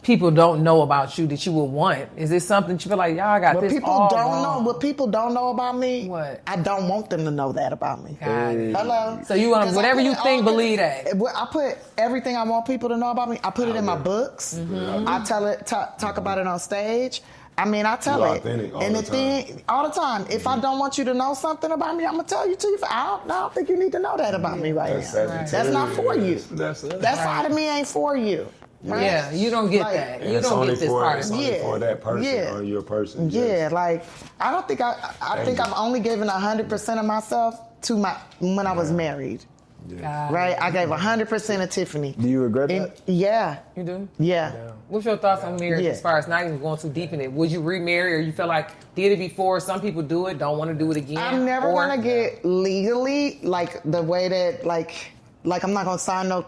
people don't know about you that you would want? Is it something you feel like y'all got What this people all don't wrong? know, what people don't know about me, What? I don't want them to know that about me. Got it. Hello. So you want 'Cause I whatever put you it think, all- believe that. I put everything I want people to know about me. I put it in my books. I tell it, talk about it on stage. I mean, I tell You're it. authentic all And the the thing, all the time. If I don't want you to know something about me, I'm gonna tell you to. I don't think you need to know that about me right now. That's not for you. That's it. That side of me ain't for you. Right? Yeah, you don't get Like- that. And You it's don't only get this for, part it's of only it. Yeah. for that person Yeah. or your person. Yeah, yes. like I don't think I think I've only given 100% of myself to my when I was married. God. Right, I gave 100% of Tiffany. Do you regret And that? yeah, You do? yeah. What's your thoughts on marriage Yeah. as far as not even going too deep in it? Would you remarry, or you feel like did it before? Some people do it, don't want to do it again. I'm never or, gonna get legally like the way that like I'm not gonna sign no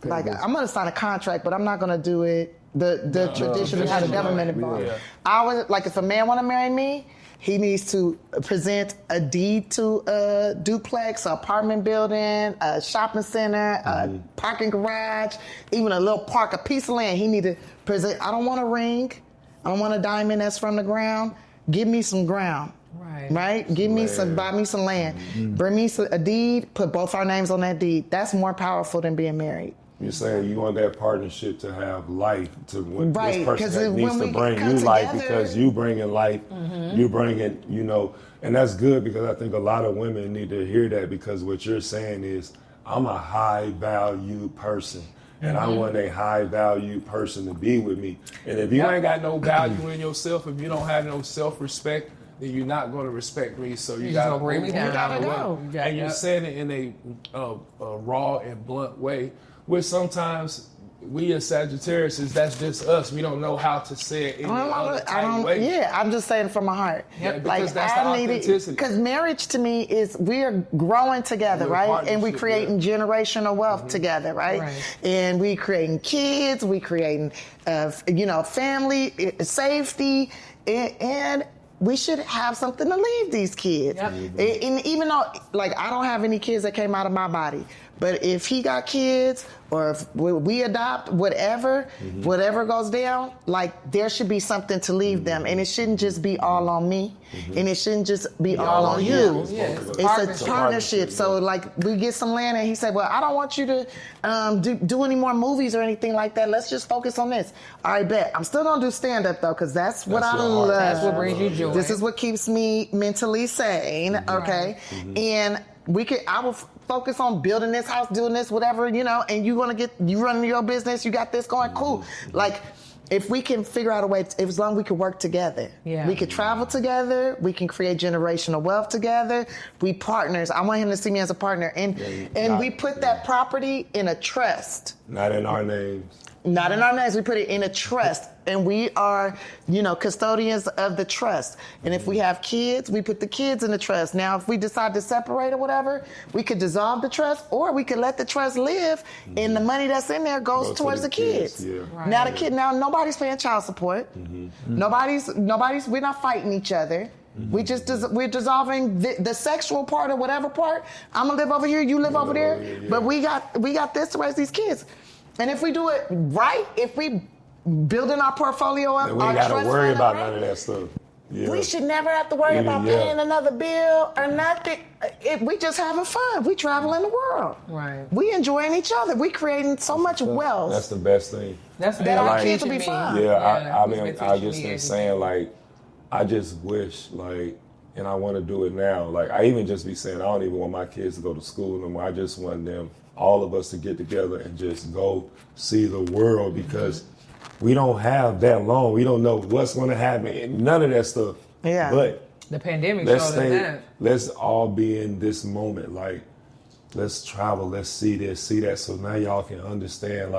like I'm gonna sign a contract, but I'm not gonna do it the traditional how the government involved. Yeah. I would like if a man want to marry me, he needs to present a deed to a duplex, an apartment building, a shopping center, a parking garage, even a little park, a piece of land. He need to present. I don't want a ring. I don't want a diamond that's from the ground. Give me some ground. Right. Right? Give me some, buy me some land. Bring me a deed, put both our names on that deed. That's more powerful than being married. You're saying you want that partnership to have life to when Right, this 'cause person that when needs to we bring come you life together- because you bringing life, you bringing, and that's good because I think a lot of women need to hear that because what you're saying is I'm a high value person and I want a high value person to be with me. And if you ain't got no value in yourself, if you don't have no self-respect, then you're not going to respect me. So you just got gonna bring me down. You gotta go. And you're saying it in a raw and blunt way, which sometimes we as Sagittarius, that's just us. We don't know how to say it in other type way. Yeah, I'm just saying from my heart. Yeah, because that's the authenticity. Because marriage to me is we are growing together, We're a right? And we partnership, creating generational wealth together, right? And we creating kids, we creating, family, safety, and we should have something to leave these kids. Yep. And even though, I don't have any kids that came out of my body, but if he got kids or if we adopt, whatever goes down, there should be something to leave them. And it shouldn't just be all on me. And it shouldn't just be all on you. Yeah. It's a partnership. So, we get some land and he said, well, I don't want you to do any more movies or anything like that. Let's just focus on this. All right, bet. I'm still going to do stand-up, though, because that's what I your heart. love. That's what brings you joy. This is what keeps me mentally sane, okay? And I will focus on building this house, doing this, whatever, and you running your business, you got this going, cool. If we can figure out a way, as long as we can work together, we could travel together, we can create generational wealth together, we partners. I want him to see me as a partner. And we put that property in a trust. Not in our names. Not in our names, we put it in a trust. And we are, custodians of the trust. And if we have kids, we put the kids in the trust. Now, if we decide to separate or whatever, we could dissolve the trust or we could let the trust live and the money that's in there goes Go to towards the the kids. Yeah. Right. Now nobody's paying child support. We're not fighting each other. We're dissolving the sexual part or whatever part. I'm gonna live over here, you live over there. Yeah. But we got this to raise these kids. And if we do it right, if we building our portfolio up, And we our ain't got trust to worry fund about up, none of that stuff. Yeah. we should never have to worry about Yeah. paying another bill or nothing. We just having fun. We traveling the world. Right. We enjoying each other. We creating so much wealth. That's the best thing. That's That our like- kids will be fine. Yeah, I that's mean, what I you just need been as saying, I just wish, and I want to do it now. I even just be saying, I don't even want my kids to go to school no more. I just want them, all of us, to get together and just go see the world because we don't have that long. We don't know what's going to happen and none of that stuff. Yeah. But the pandemic let's showed us stay, that. let's all be in this moment. Let's travel, let's see this, see that. So now y'all can understand,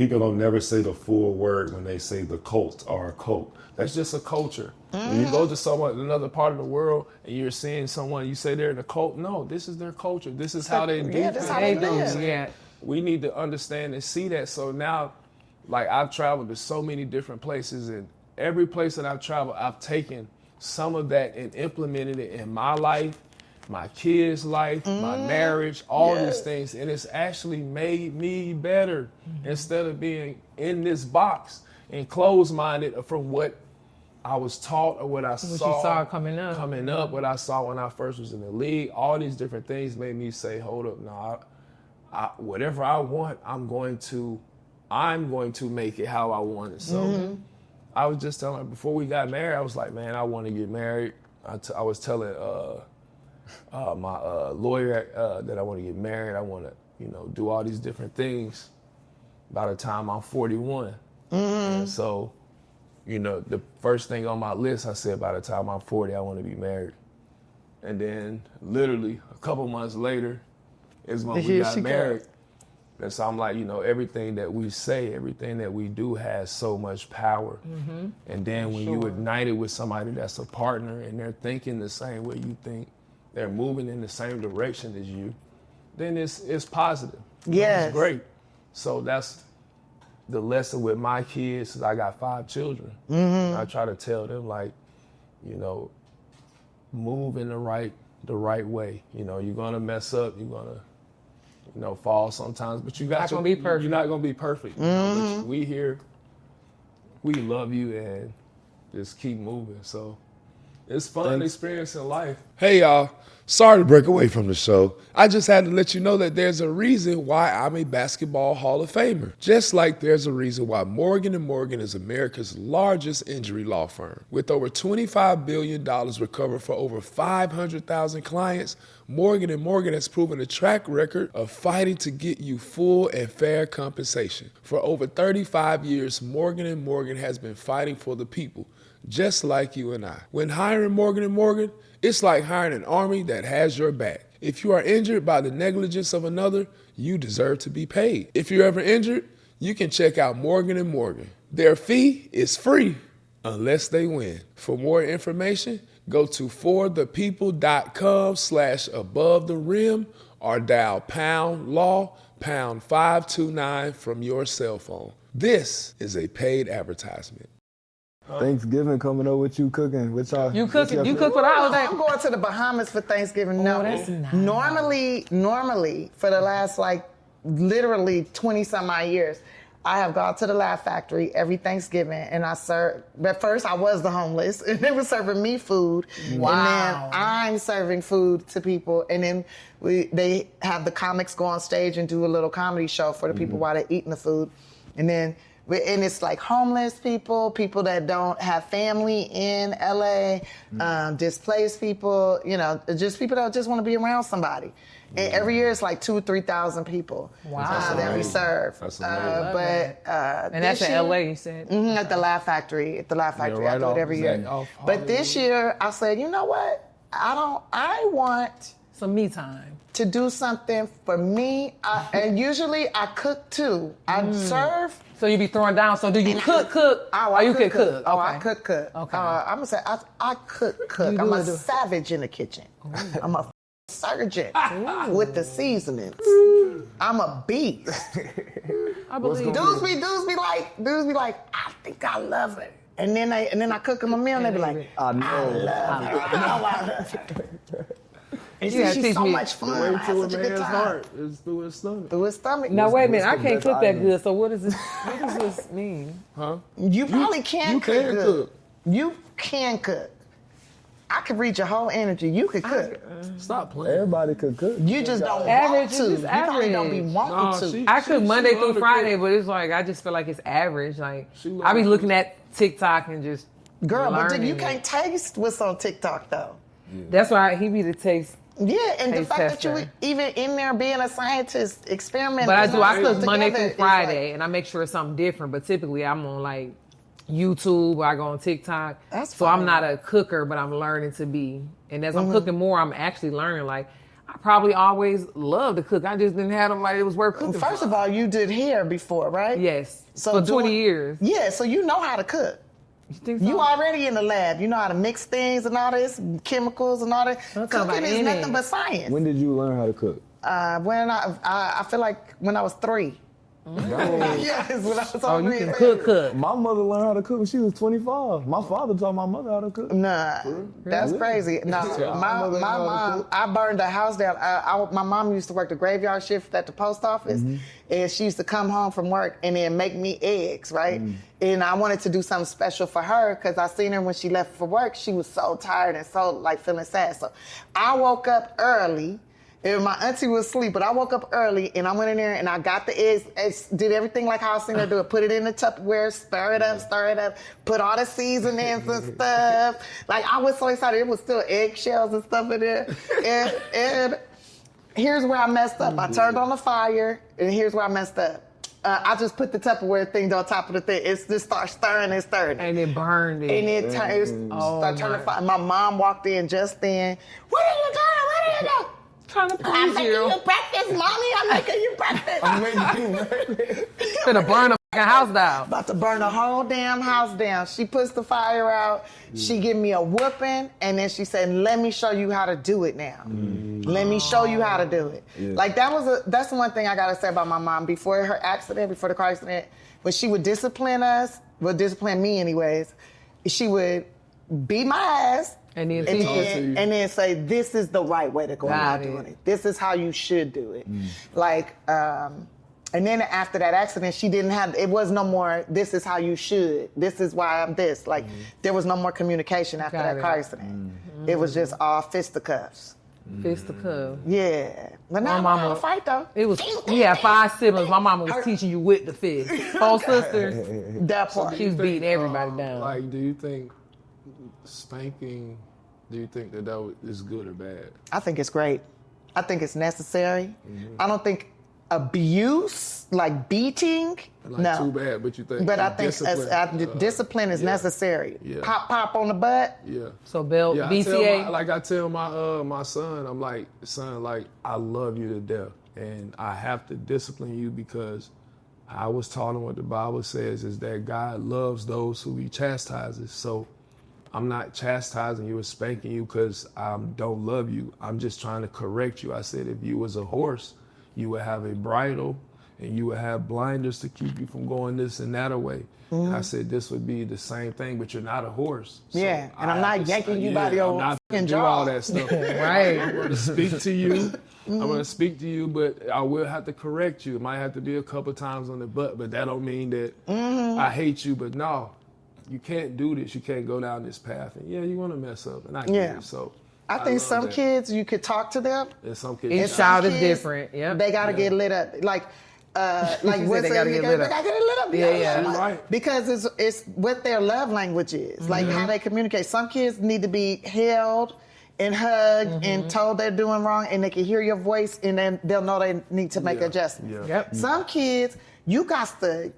people don't never say the full word when they say the cult or a cult. That's just a culture. When you go to another part of the world and you're seeing someone, you say they're in a cult. No, this is their culture. This is how they do this things. is how they live. Yeah. We need to understand and see that. So now, like, I've traveled to so many different places, and every place that I've traveled, I've taken some of that and implemented it in my life, my kids' life, my marriage, all these things. And it's actually made me better instead of being in this box and closed-minded from what I was taught or what I What you saw coming up. What I saw when I first was in the league. All these different things made me say, hold up, no, whatever I want, I'm going to make it how I want it. So I was just telling her before we got married, I was like, man, I want to get married. I was telling my lawyer that I want to get married. I want to, do all these different things by the time I'm 41. And so, the first thing on my list, I said by the time I'm 40, I want to be married. And then literally a couple months later is when we got married. And so I'm like, everything that we say, everything that we do has so much power. And then when you ignite it with somebody that's a partner and they're thinking the same way you think, they're moving in the same direction as you, then it's positive. Yes. It's great. So that's the lesson with my kids, is I got 5 children. I try to tell them, like, move in the right way. You're gonna mess up, you're gonna fall sometimes, but you're not gonna be perfect. But we here, we love you, and just keep moving. So it's fun experiencing life. Hey y'all, sorry to break away from the show. I just had to let you know that there's a reason why I'm a basketball Hall of Famer. Just like there's a reason why Morgan & Morgan is America's largest injury law firm. With over $25 billion recovered for over 500,000 clients, Morgan & Morgan has proven a track record of fighting to get you full and fair compensation. For over 35 years, Morgan & Morgan has been fighting for the people, just like you and I. When hiring Morgan & Morgan, it's like hiring an army that has your back. If you are injured by the negligence of another, you deserve to be paid. If you're ever injured, you can check out Morgan & Morgan. Their fee is free unless they win. For more information, go to forthepeople.com/above the rim or dial #law #529 from your cell phone. This is a paid advertisement. Thanksgiving coming up, what you cooking? What y'all? You cook for the holiday? I'm going to the Bahamas for Thanksgiving. Oh, No, that's nice. Normally, for the last literally 20 some odd years, I have gone to the Laugh Factory every Thanksgiving, and I serve. But first, I was the homeless, and they were serving me food. Wow. And then I'm serving food to people, and then they have the comics go on stage and do a little comedy show for the people while they're eating the food, and it's like homeless people that don't have family in LA, displaced people, just people that just want to be around somebody. And every year it's like 2,000 or 3,000 people that we serve. That's amazing. And that's in LA, you said? At the Laugh Factory. I right do it every year. But this year I said, you know what? I want some me time to do something for me. And usually I cook too. I serve. So you be throwing down. So do you cook? Oh, you can cook. Oh, Okay. I cook. Okay. I'm gonna say I cook. I'm a savage in the kitchen. I'm a surgeon with the seasonings. I'm a beast. I believe. Dudes be like, I think I love it. And then I cook them a meal and they be like, I know. I love it. And You gotta she's teach so me. much fun. I Way had to a such a good man's time. heart is through his stomach. Through his stomach. Now wait a minute, I the can't best cook that item? good. So what does this mean? You probably can You cook can good. cook. You can cook. I could read your whole energy. You could cook. Stop playing. Everybody could cook. You just don't Average, want to. it's You just probably don't be average. wanting No, to. I cook Monday love through to Friday, cook. but it's like I just feel like it's average. Like She love I be to looking at TikTok and just Girl, but then you learning can't it. taste what's on TikTok though. That's why he be the taste. Yeah, and the Taste fact that you tester. even in there being a scientist, experimenting. But I putting do. I all cook stuff Monday together through is Friday, and I make sure it's something different. But typically, I'm on like YouTube or I go on TikTok. That's so I'm fine. not a cooker, but I'm learning to be. And as I'm cooking more, I'm actually learning. Like I probably always loved to cook. I just didn't have them like it was worth cooking. First of all, you did hair before, right? yes, So for 20 years. Yeah, so you know how to cook. You think so? You already in the lab. You know how to mix things and all this, chemicals and all that. I'm talking Cooking about is in nothing it. but science. When did you learn how to cook? When I feel like when I was 3. Yes, when I was Oh, you only can 3. cook. My mother learned how to cook when she was 25. My father taught my mother how to cook. Nah, that's crazy. No, my mom, I burned the house down. My mom used to work the graveyard shift at the post office, and she used to come home from work and then make me eggs, right? And I wanted to do something special for her because I seen her when she left for work. She was so tired and so like feeling sad. So I woke up early. And my auntie was asleep, but I woke up early and I went in there and I got the eggs, did everything like how I seen her do it. Put it in the Tupperware, stir it up, put all the seasonings and stuff. Like I was so excited. It was still eggshells and stuff in there. And here's where I messed up. I turned on the fire and here's where I messed up. I just put the Tupperware thing on top of the thing. It just started stirring and stirring. And it burned it. And it started turning fire. My mom walked in just then. Where are you going? Where are you going? Trying to I'm please making you. you breakfast, mommy. I'm making you breakfast. Finna burn the fucking house down. About to burn the whole damn house down. She puts the fire out. She give me a whooping, and then she said, "Let me show you how to do it now. Let me show you how to do it." Yeah. Like that's the one thing I gotta say about my mom. Before her accident, before the car accident, when she would discipline us, discipline me anyways, she would beat my ass. And then And teach us. then say, this is the right way to go about doing it. This is how you should do it. Like, and then after that accident, it was no more, this is how you should. This is why I'm this. Like, there was no more communication after that car accident. It was just all fisticuffs. Fisticuff. Yeah. But now My I'm mama- gonna fight though. It was, we had 5 siblings. My mama was teaching you with the fist. 4 sisters. That part. She was beating everybody down. Like, do you think spanking, do you think that is good or bad? I think it's great. I think it's necessary. I don't think abuse, like beating, Like, no. too bad, but you think But I think discipline is yeah. necessary. Yeah. Pop on the butt. Yeah. So belt, Yeah, BCA. I tell my son, I'm like, son, like, I love you to death, and I have to discipline you because I was taught him what the Bible says is that God loves those who He chastises. So I'm not chastising you or spanking you because I don't love you. I'm just trying to correct you. I said if you was a horse, you would have a bridle and you would have blinders to keep you from going this and that away. And I said this would be the same thing, but you're not a horse. So Yeah, and I'm I not have to- yanking you by your I'm not fucking do jaw. all that stuff. Right. I'm going to speak to you. I'm going to speak to you, but I will have to correct you. It might have to be a couple times on the butt, but that don't mean that I hate you. But no, you can't do this. You can't go down this path. And yeah, you're going to mess up, and I get Yeah. it. So I think love some that. kids, you could talk to them. And some kids, Each Some child is kids, different. Yep. They gotta get lit up. Like what's they gotta get lit up. They gotta get lit up. Yeah. You're right. Because it's what their love language is. Like how they communicate. Some kids need to be held and hugged and told they're doing wrong, and they can hear your voice, and then they'll know they need to make Yeah. adjustments. Yeah. Yep. Some kids, you got to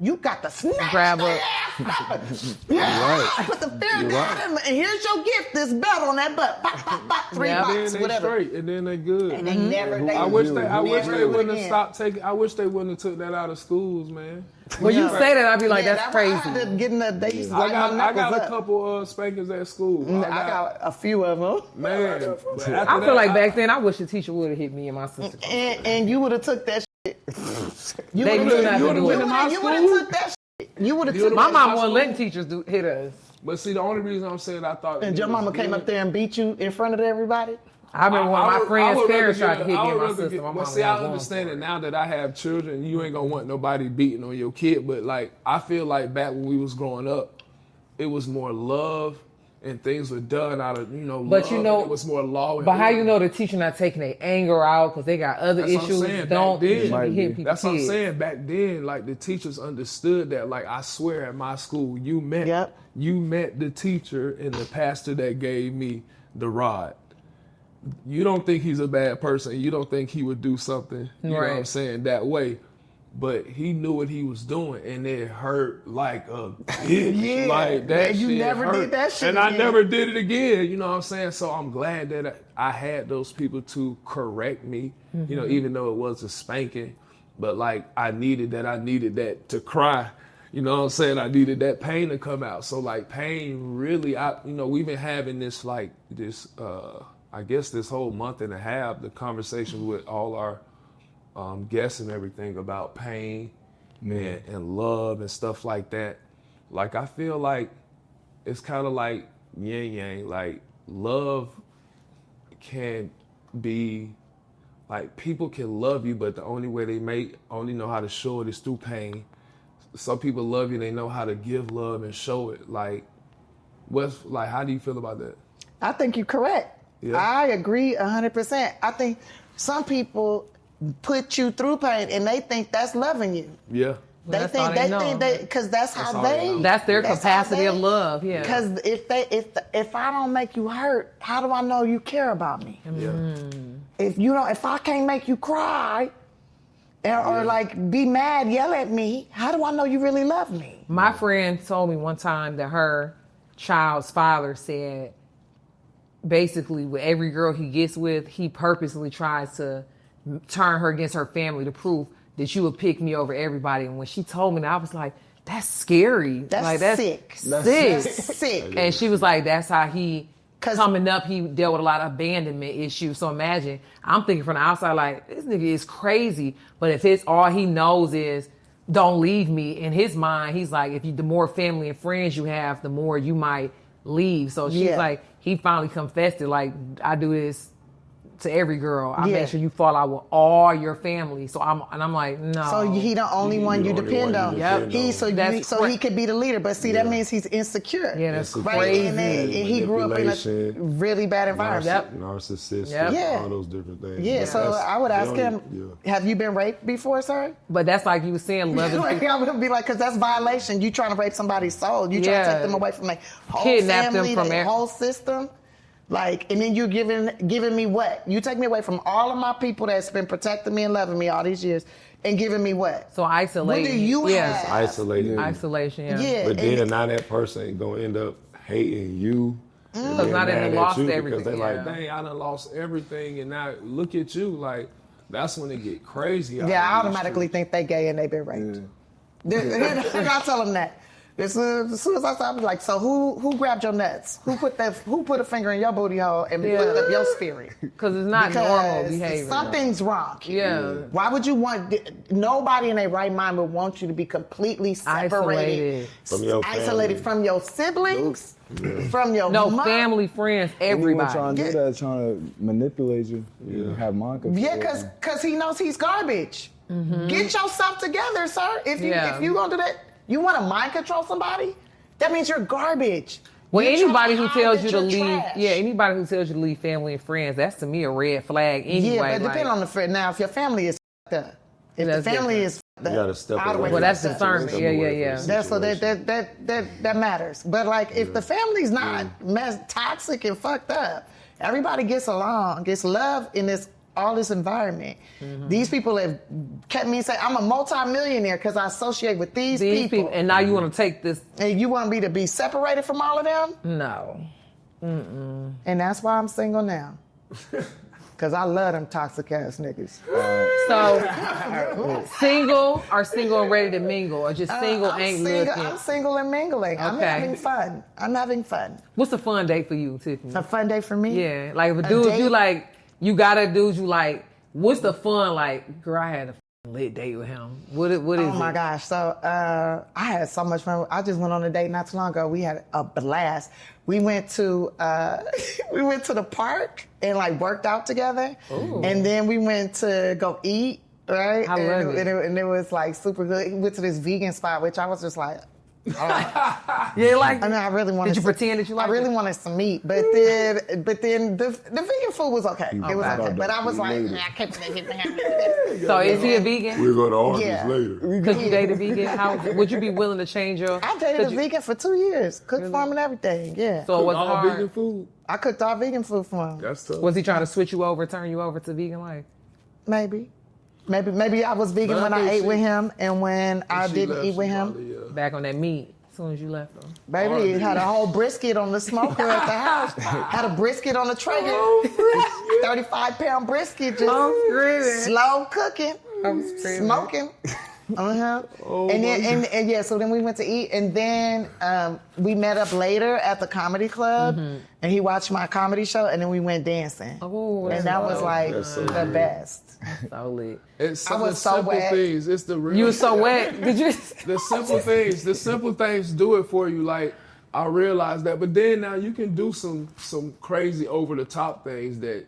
snatch Grab their up. ass. Yeah. Put the fear down, and here's your gift. This belt on that butt. Pop, pop, pop. 3 Yeah. then bucks, they whatever. straight, and then they good. And they never. They I wish never they do it wouldn't have again. stopped taking. I wish they wouldn't have took that out of schools, man. When you say that, I'd be like, Yeah, that's why I crazy. had to get in the, they used to I light got my knuckles a up. couple spankings at school. I got a few of them. man. But after I feel that, like back then, I wish the teacher would have hit me and my sister. And you would have took that shit. You They would've- knew not to would've do went it. in my You would have school? took that shit. You would have took My that mom shit. wasn't letting teachers hit us. But see, the only reason I'm saying I thought And your mama came up there and beat you in front of everybody. I remember one of my friends' parents tried to hit me and my rather sister. get- My well, mom see, I was understand it now that I have children. You ain't gonna want nobody beating on your kid, but like I feel like back when we was growing up, it was more love and things were done out of But love, you know- and it was more law. And But how order. you know the teacher not taking their anger out because they got other That's what I'm issues? saying, Don't back then. you should Might be be. hitting people's That's what I'm kids. saying. Back then, like the teachers understood that. Like I swear, at my school, you met the teacher and the pastor that gave me the rod. You don't think he's a bad person. You don't think he would do something. You know what I'm Right. saying, that way. but he knew what he was doing, and it hurt like a bitch. Yeah. Like that And you shit never hurt. did that shit And I again. never did it again, you know what I'm saying? So I'm glad that I had those people to correct me, you know, even though it was a spanking. But like I needed that to cry. You know what I'm saying? I needed that pain to come out. So like pain really, we've been having this I guess this whole month and a half, the conversation with all our guests and everything about pain and love and stuff like that. Like I feel like it's kind of like yin yang. Like love can be like people can love you, but the only way they may only know how to show it is through pain. Some people love you, they know how to give love and show it. Like, how do you feel about that? I think you're correct. Yeah. I agree 100%. I think some people put you through pain and they think that's loving you. Yeah. Well, that's all they know. Because that's how all they they. know. That's their how capacity they- of love. Yeah. Because if I don't make you hurt, how do I know you care about me? Yeah. If I can't make you cry, or like be mad, yell at me, how do I know you really love me? My friend told me one time that her child's father said, basically, with every girl he gets with, he purposely tries to turn her against her family to prove that you would pick me over everybody. And when she told me that, I was like, that's scary. That's sick. Sick. Sick. And she was like, that's how coming up, he dealt with a lot of abandonment issues. So imagine, I'm thinking from the outside, like, this nigga is crazy. But if it's all he knows is, don't leave me, in his mind, he's like, the more family and friends you have, the more you might leave. So she's like, he finally confessed it, like, I do this to every girl. I make sure you fall out with all your family. So I'm like, no. So he the only one you depend on. That's So he could be the leader. But see, that means he's insecure. Yeah, that's right? crazy. And he grew up in a really bad environment. Narcissist, all those different things. Yeah, so I would ask him, have you been raped before, sir? But that's like you were saying, loving people. I would be like, because that's violation. You trying to rape somebody's soul. You trying to take them away from their whole Kidnap them family, from their whole system. Like, and then you giving me what? You take me away from all of my people that's been protecting me and loving me all these years, and giving me what? So isolating. What do you have? Isolated. Isolation, yeah. Yeah. But then now that person gonna end up hating you. Because now they done lost everything. Because they like, Dang, I done lost everything, and now look at you. Like, that's when it get crazy. Yeah, I automatically think they gay and they been raped. I tell them that. As soon as I stop, I'm like, so who grabbed your nuts? Who put a finger in your booty hole and put up your spirit? Because it's not normal behavior. Something's wrong. Yeah. Why would you want? Nobody in their right mind would want you to be completely separated, isolated from your siblings, from your mom. Family, friends, Anyone everybody. trying to do that is trying to manipulate you. You have mind control. Yeah, because he knows he's garbage. Get yourself together, sir. If you gonna do that. You want to mind control somebody? That means you're garbage. Well, You're anybody trying who tells hide you that to you're leave, trash. anybody who tells you to leave family and friends, that's to me a red flag anyway. Yeah, but depending on the friend. Now, if your family is f***ed up, if the family is f***ed up, You gotta step out of the way away. Well, from that's the discernment. situation. Yeah. That's so that matters. But like, if the family's not toxic and fucked up, everybody gets along, gets love in all this environment. These people have kept me saying, I'm a multi-millionaire because I associate with these people. And now you want to take this. And you want me to be separated from all of them? No. And that's why I'm single now. Because I love them toxic ass niggas. So, single or single and ready to mingle, or just single ain't looking? I'm single and mingling. I'm Okay. having fun. I'm having fun. What's a fun date for you, Tiffany? A fun day for me? Yeah, like if a A dude date? you like, you got a dude you like. What's the fun like? Girl, I had a lit date with him. What is it? Oh my gosh. So I had so much fun. I just went on a date not too long ago. We had a blast. We went to the park and like worked out together. Ooh. And then we went to go eat, right? I love it. And it was like super good. We went to this vegan spot, which I was just like, Yeah, like. I mean, I really wanted. Did you pretend that you liked I really it? wanted some meat, but then the vegan food was okay. It was okay, but I was like, I can't believe it. So is he a vegan? We're going to argue Yeah. later. Could you date a vegan? How would you be willing to change your? I dated a could you- vegan for 2 years, cooked for him and everything. Yeah, So it wasn't all hard. vegan food. I cooked all vegan food for him. That's tough. Was he trying to switch you over, turn you over to vegan life? Maybe. Maybe I was vegan But I when I think ate she- with him, and when I She didn't left, eat with she hme. probably, Back on that meat as soon as you left them. Baby, had a whole brisket on the smoker at the house. Had a brisket on the Traeger. 35-pound brisket, just slow cooking, smoking. And then and yeah, so then we went to eat, and then we met up later at the comedy club, and he watched my comedy show, and then we went dancing. Oh, and that was like That's so the lit. best. so lit. It's I was the so simple wet. things. It's the real. You were so wet. Did you? The simple things. The simple things do it for you. Like I realized that, but then now you can do some crazy over the top things that,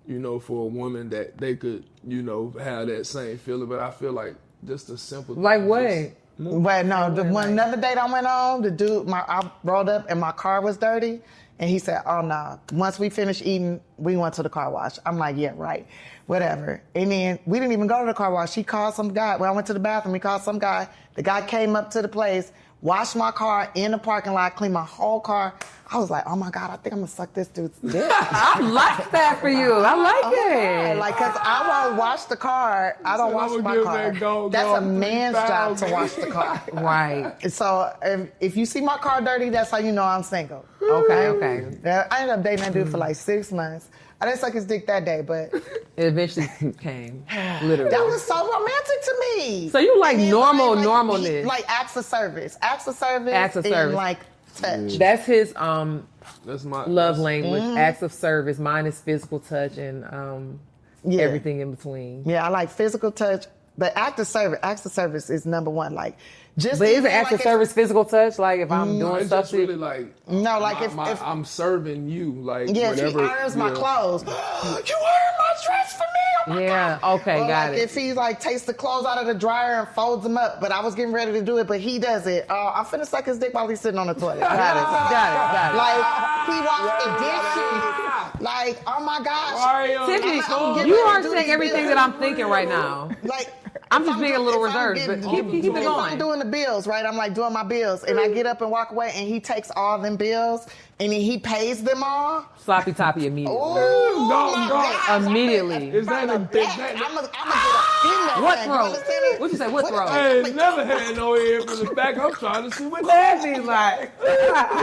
you know, for a woman that they could, you know, have that same feeling. But I feel like just the simple. Like things, what? just- But no, another date I went on, the dude, I rolled up and my car was dirty. And he said, oh, no. Once we finished eating, we went to the car wash. I'm like, yeah, right. Whatever. And then we didn't even go to the car wash. He called some guy. When I went to the bathroom, he called some guy. The guy came up to the place, washed my car in the parking lot, cleaned my whole car. I was like, oh, my God, I think I'm going to suck this dude's dick. I like that for you. I like it. Like, because I won't wash the car. I don't said, wash "I'ma my give car. that go, That's go a man's job to 3,000. wash the car. Right. So if you see my car dirty, that's how you know I'm single. Okay. Yeah, I ended up dating that dude for like 6 months. I didn't suck his dick that day, but It eventually came. Literally. that was so romantic to me. So you like And then, normal like, normalness. like acts of service. Acts of service. Acts of and, service. like touch. That's his That's my love language. Mm-hmm. Acts of service. Mine is physical touch and Yeah. everything in between. Yeah, I like physical touch, but acts of service is number one. Like just But is even, it acts like, of service physical touch? Like if I'm No, doing it's stuff just to really like No, like if I'm serving you, like yeah, if he whatever. irons my yeah. clothes, you iron my dress for me. Oh my Yeah, God. okay, Or got like it. if he like takes the clothes out of the dryer and folds them up, but I was getting ready to do it, but he does it. I'm finna suck his dick while he's sitting on the toilet. Got it. Like he washed the dishes. Like, oh my gosh. Mario. Tiffany, I'm getting you ready to aren't do saying these everything bills. that I'm thinking right now. Like I'm if just being a little if I'm reserved, but getting- keep it if going. I'm doing the bills, right? I'm like doing my bills, and I get up and walk away, and he takes all them bills, and then he pays them all. Sloppy toppy immediately. Oh, Go, my go. gosh. Immediately. Is that a big? I'm gonna get a female. What thing. throat? You understand it? What'd you say? What throat? I ain't never had no ear from the back. I'm trying to see what that be like.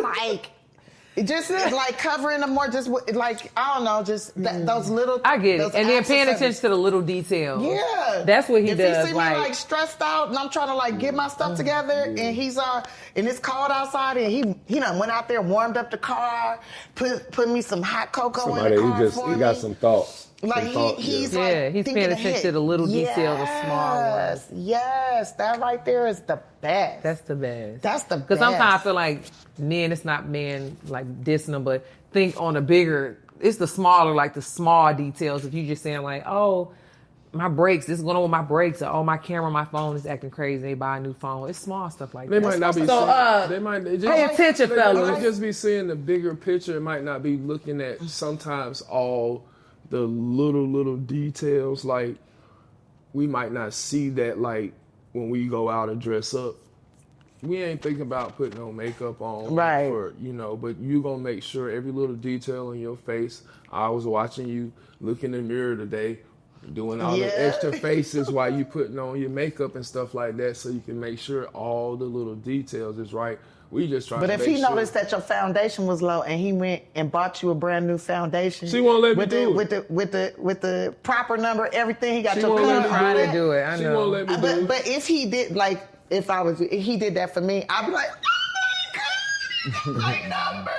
Like, it just like covering them more, just like I don't know, just those little. I get those it. And then acts of paying service. attention to the little details. Yeah, That's what he if does. If he see like, me like stressed out and I'm trying to like get my stuff together, and he's and it's cold outside, and he done went out there, warmed up the car, put me some hot cocoa Somebody, in the car for he me. got some thoughts. Like Some thoughts, he's yeah. like Yeah, he's thinking paying attention ahead. to the little details, the small ones. Yes, that right there is the best. that's the best. That's the Because sometimes I best. feel like men, it's not men like dissing them, but think on a bigger, it's the smaller, like the small details. If you just saying like, oh, my brakes, this is going on with my brakes, or oh, my camera, my phone is acting crazy, they buy a new phone. It's small stuff like They that. might not be. So, seeing, they might they just, pay attention, they fellas. might just be seeing the bigger picture. It might not be looking at sometimes all the little details. Like we might not see that. Like when we go out and dress up, we ain't thinking about putting no makeup on, Right. Or but you gonna make sure every little detail in your face. I was watching you look in the mirror today, doing all Yeah. the extra faces while you putting on your makeup and stuff like that, so you can make sure all the little details is right. We just trying But to if make he sure. noticed that your foundation was low and he went and bought you a brand new foundation, She won't let me with do the, it. with the proper number, everything, he got She your won't let color. me trying on to it. do it. I She know. won't let me do it. But if he did, like, if he did that for me, I'd be like, oh my God, my number.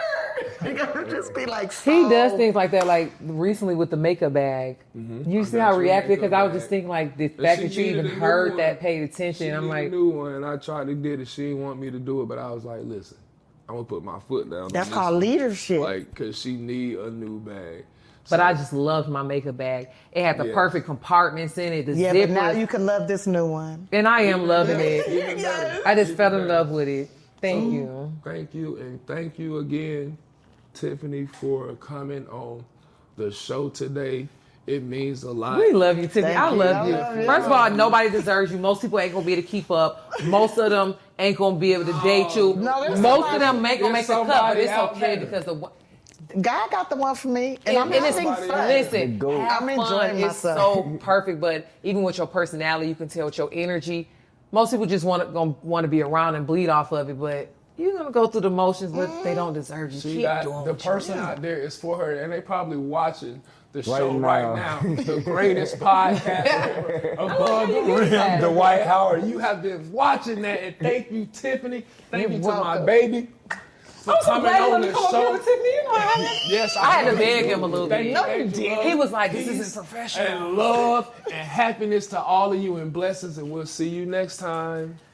You're gonna just be like, so. He does things like that, like recently with the makeup bag. You see how I got you a reacted? Because makeup I was bag. just thinking, like, the And fact she that you needed even a new heard one. that, paid attention. She I'm needed like, a new one, and I tried to get it. She didn't want me to do it, but I was like, listen, I'm gonna put my foot down. That's on called this. leadership. Like, cause she need a new bag. but So- I just loved my makeup bag. It had the Yeah. perfect compartments in it, the Yeah, zippers. but now you can love this new one. And I am loving it. Even better. I just Even fell in better. love with it. Thank you. Thank you, and thank you again, Tiffany, for coming on the show today. It means a lot. We love you, Tiffany. Thank I you. love I you. love you. First of all, nobody deserves you. Most people ain't gonna be able to keep up. Most of them ain't gonna be able to date you. No, there's Most somebody- of them ain't gonna make there's the cut, but somebody it's out okay there. because God got the one for me, and I'm it's having fun. Listen, goat. have I'm fun. enjoying It's myself. so perfect, but even with your personality, you can tell with your energy. Most people just want to be around and bleed off of it, but you're gonna go through the motions, but they don't deserve you. See Keep that doing the what you person do. out there is for her, and they probably watching the Right show now. right now. The greatest podcast ever, Above the you get Rim, that. Dwight Howard. You have been watching that, and thank you, Tiffany. Thank you to my welcome. baby for coming on the show. Yes, I had to beg him a little bit. No, you did. He was like, "This Peace isn't professional." And love and happiness to all of you, and blessings. And we'll see you next time.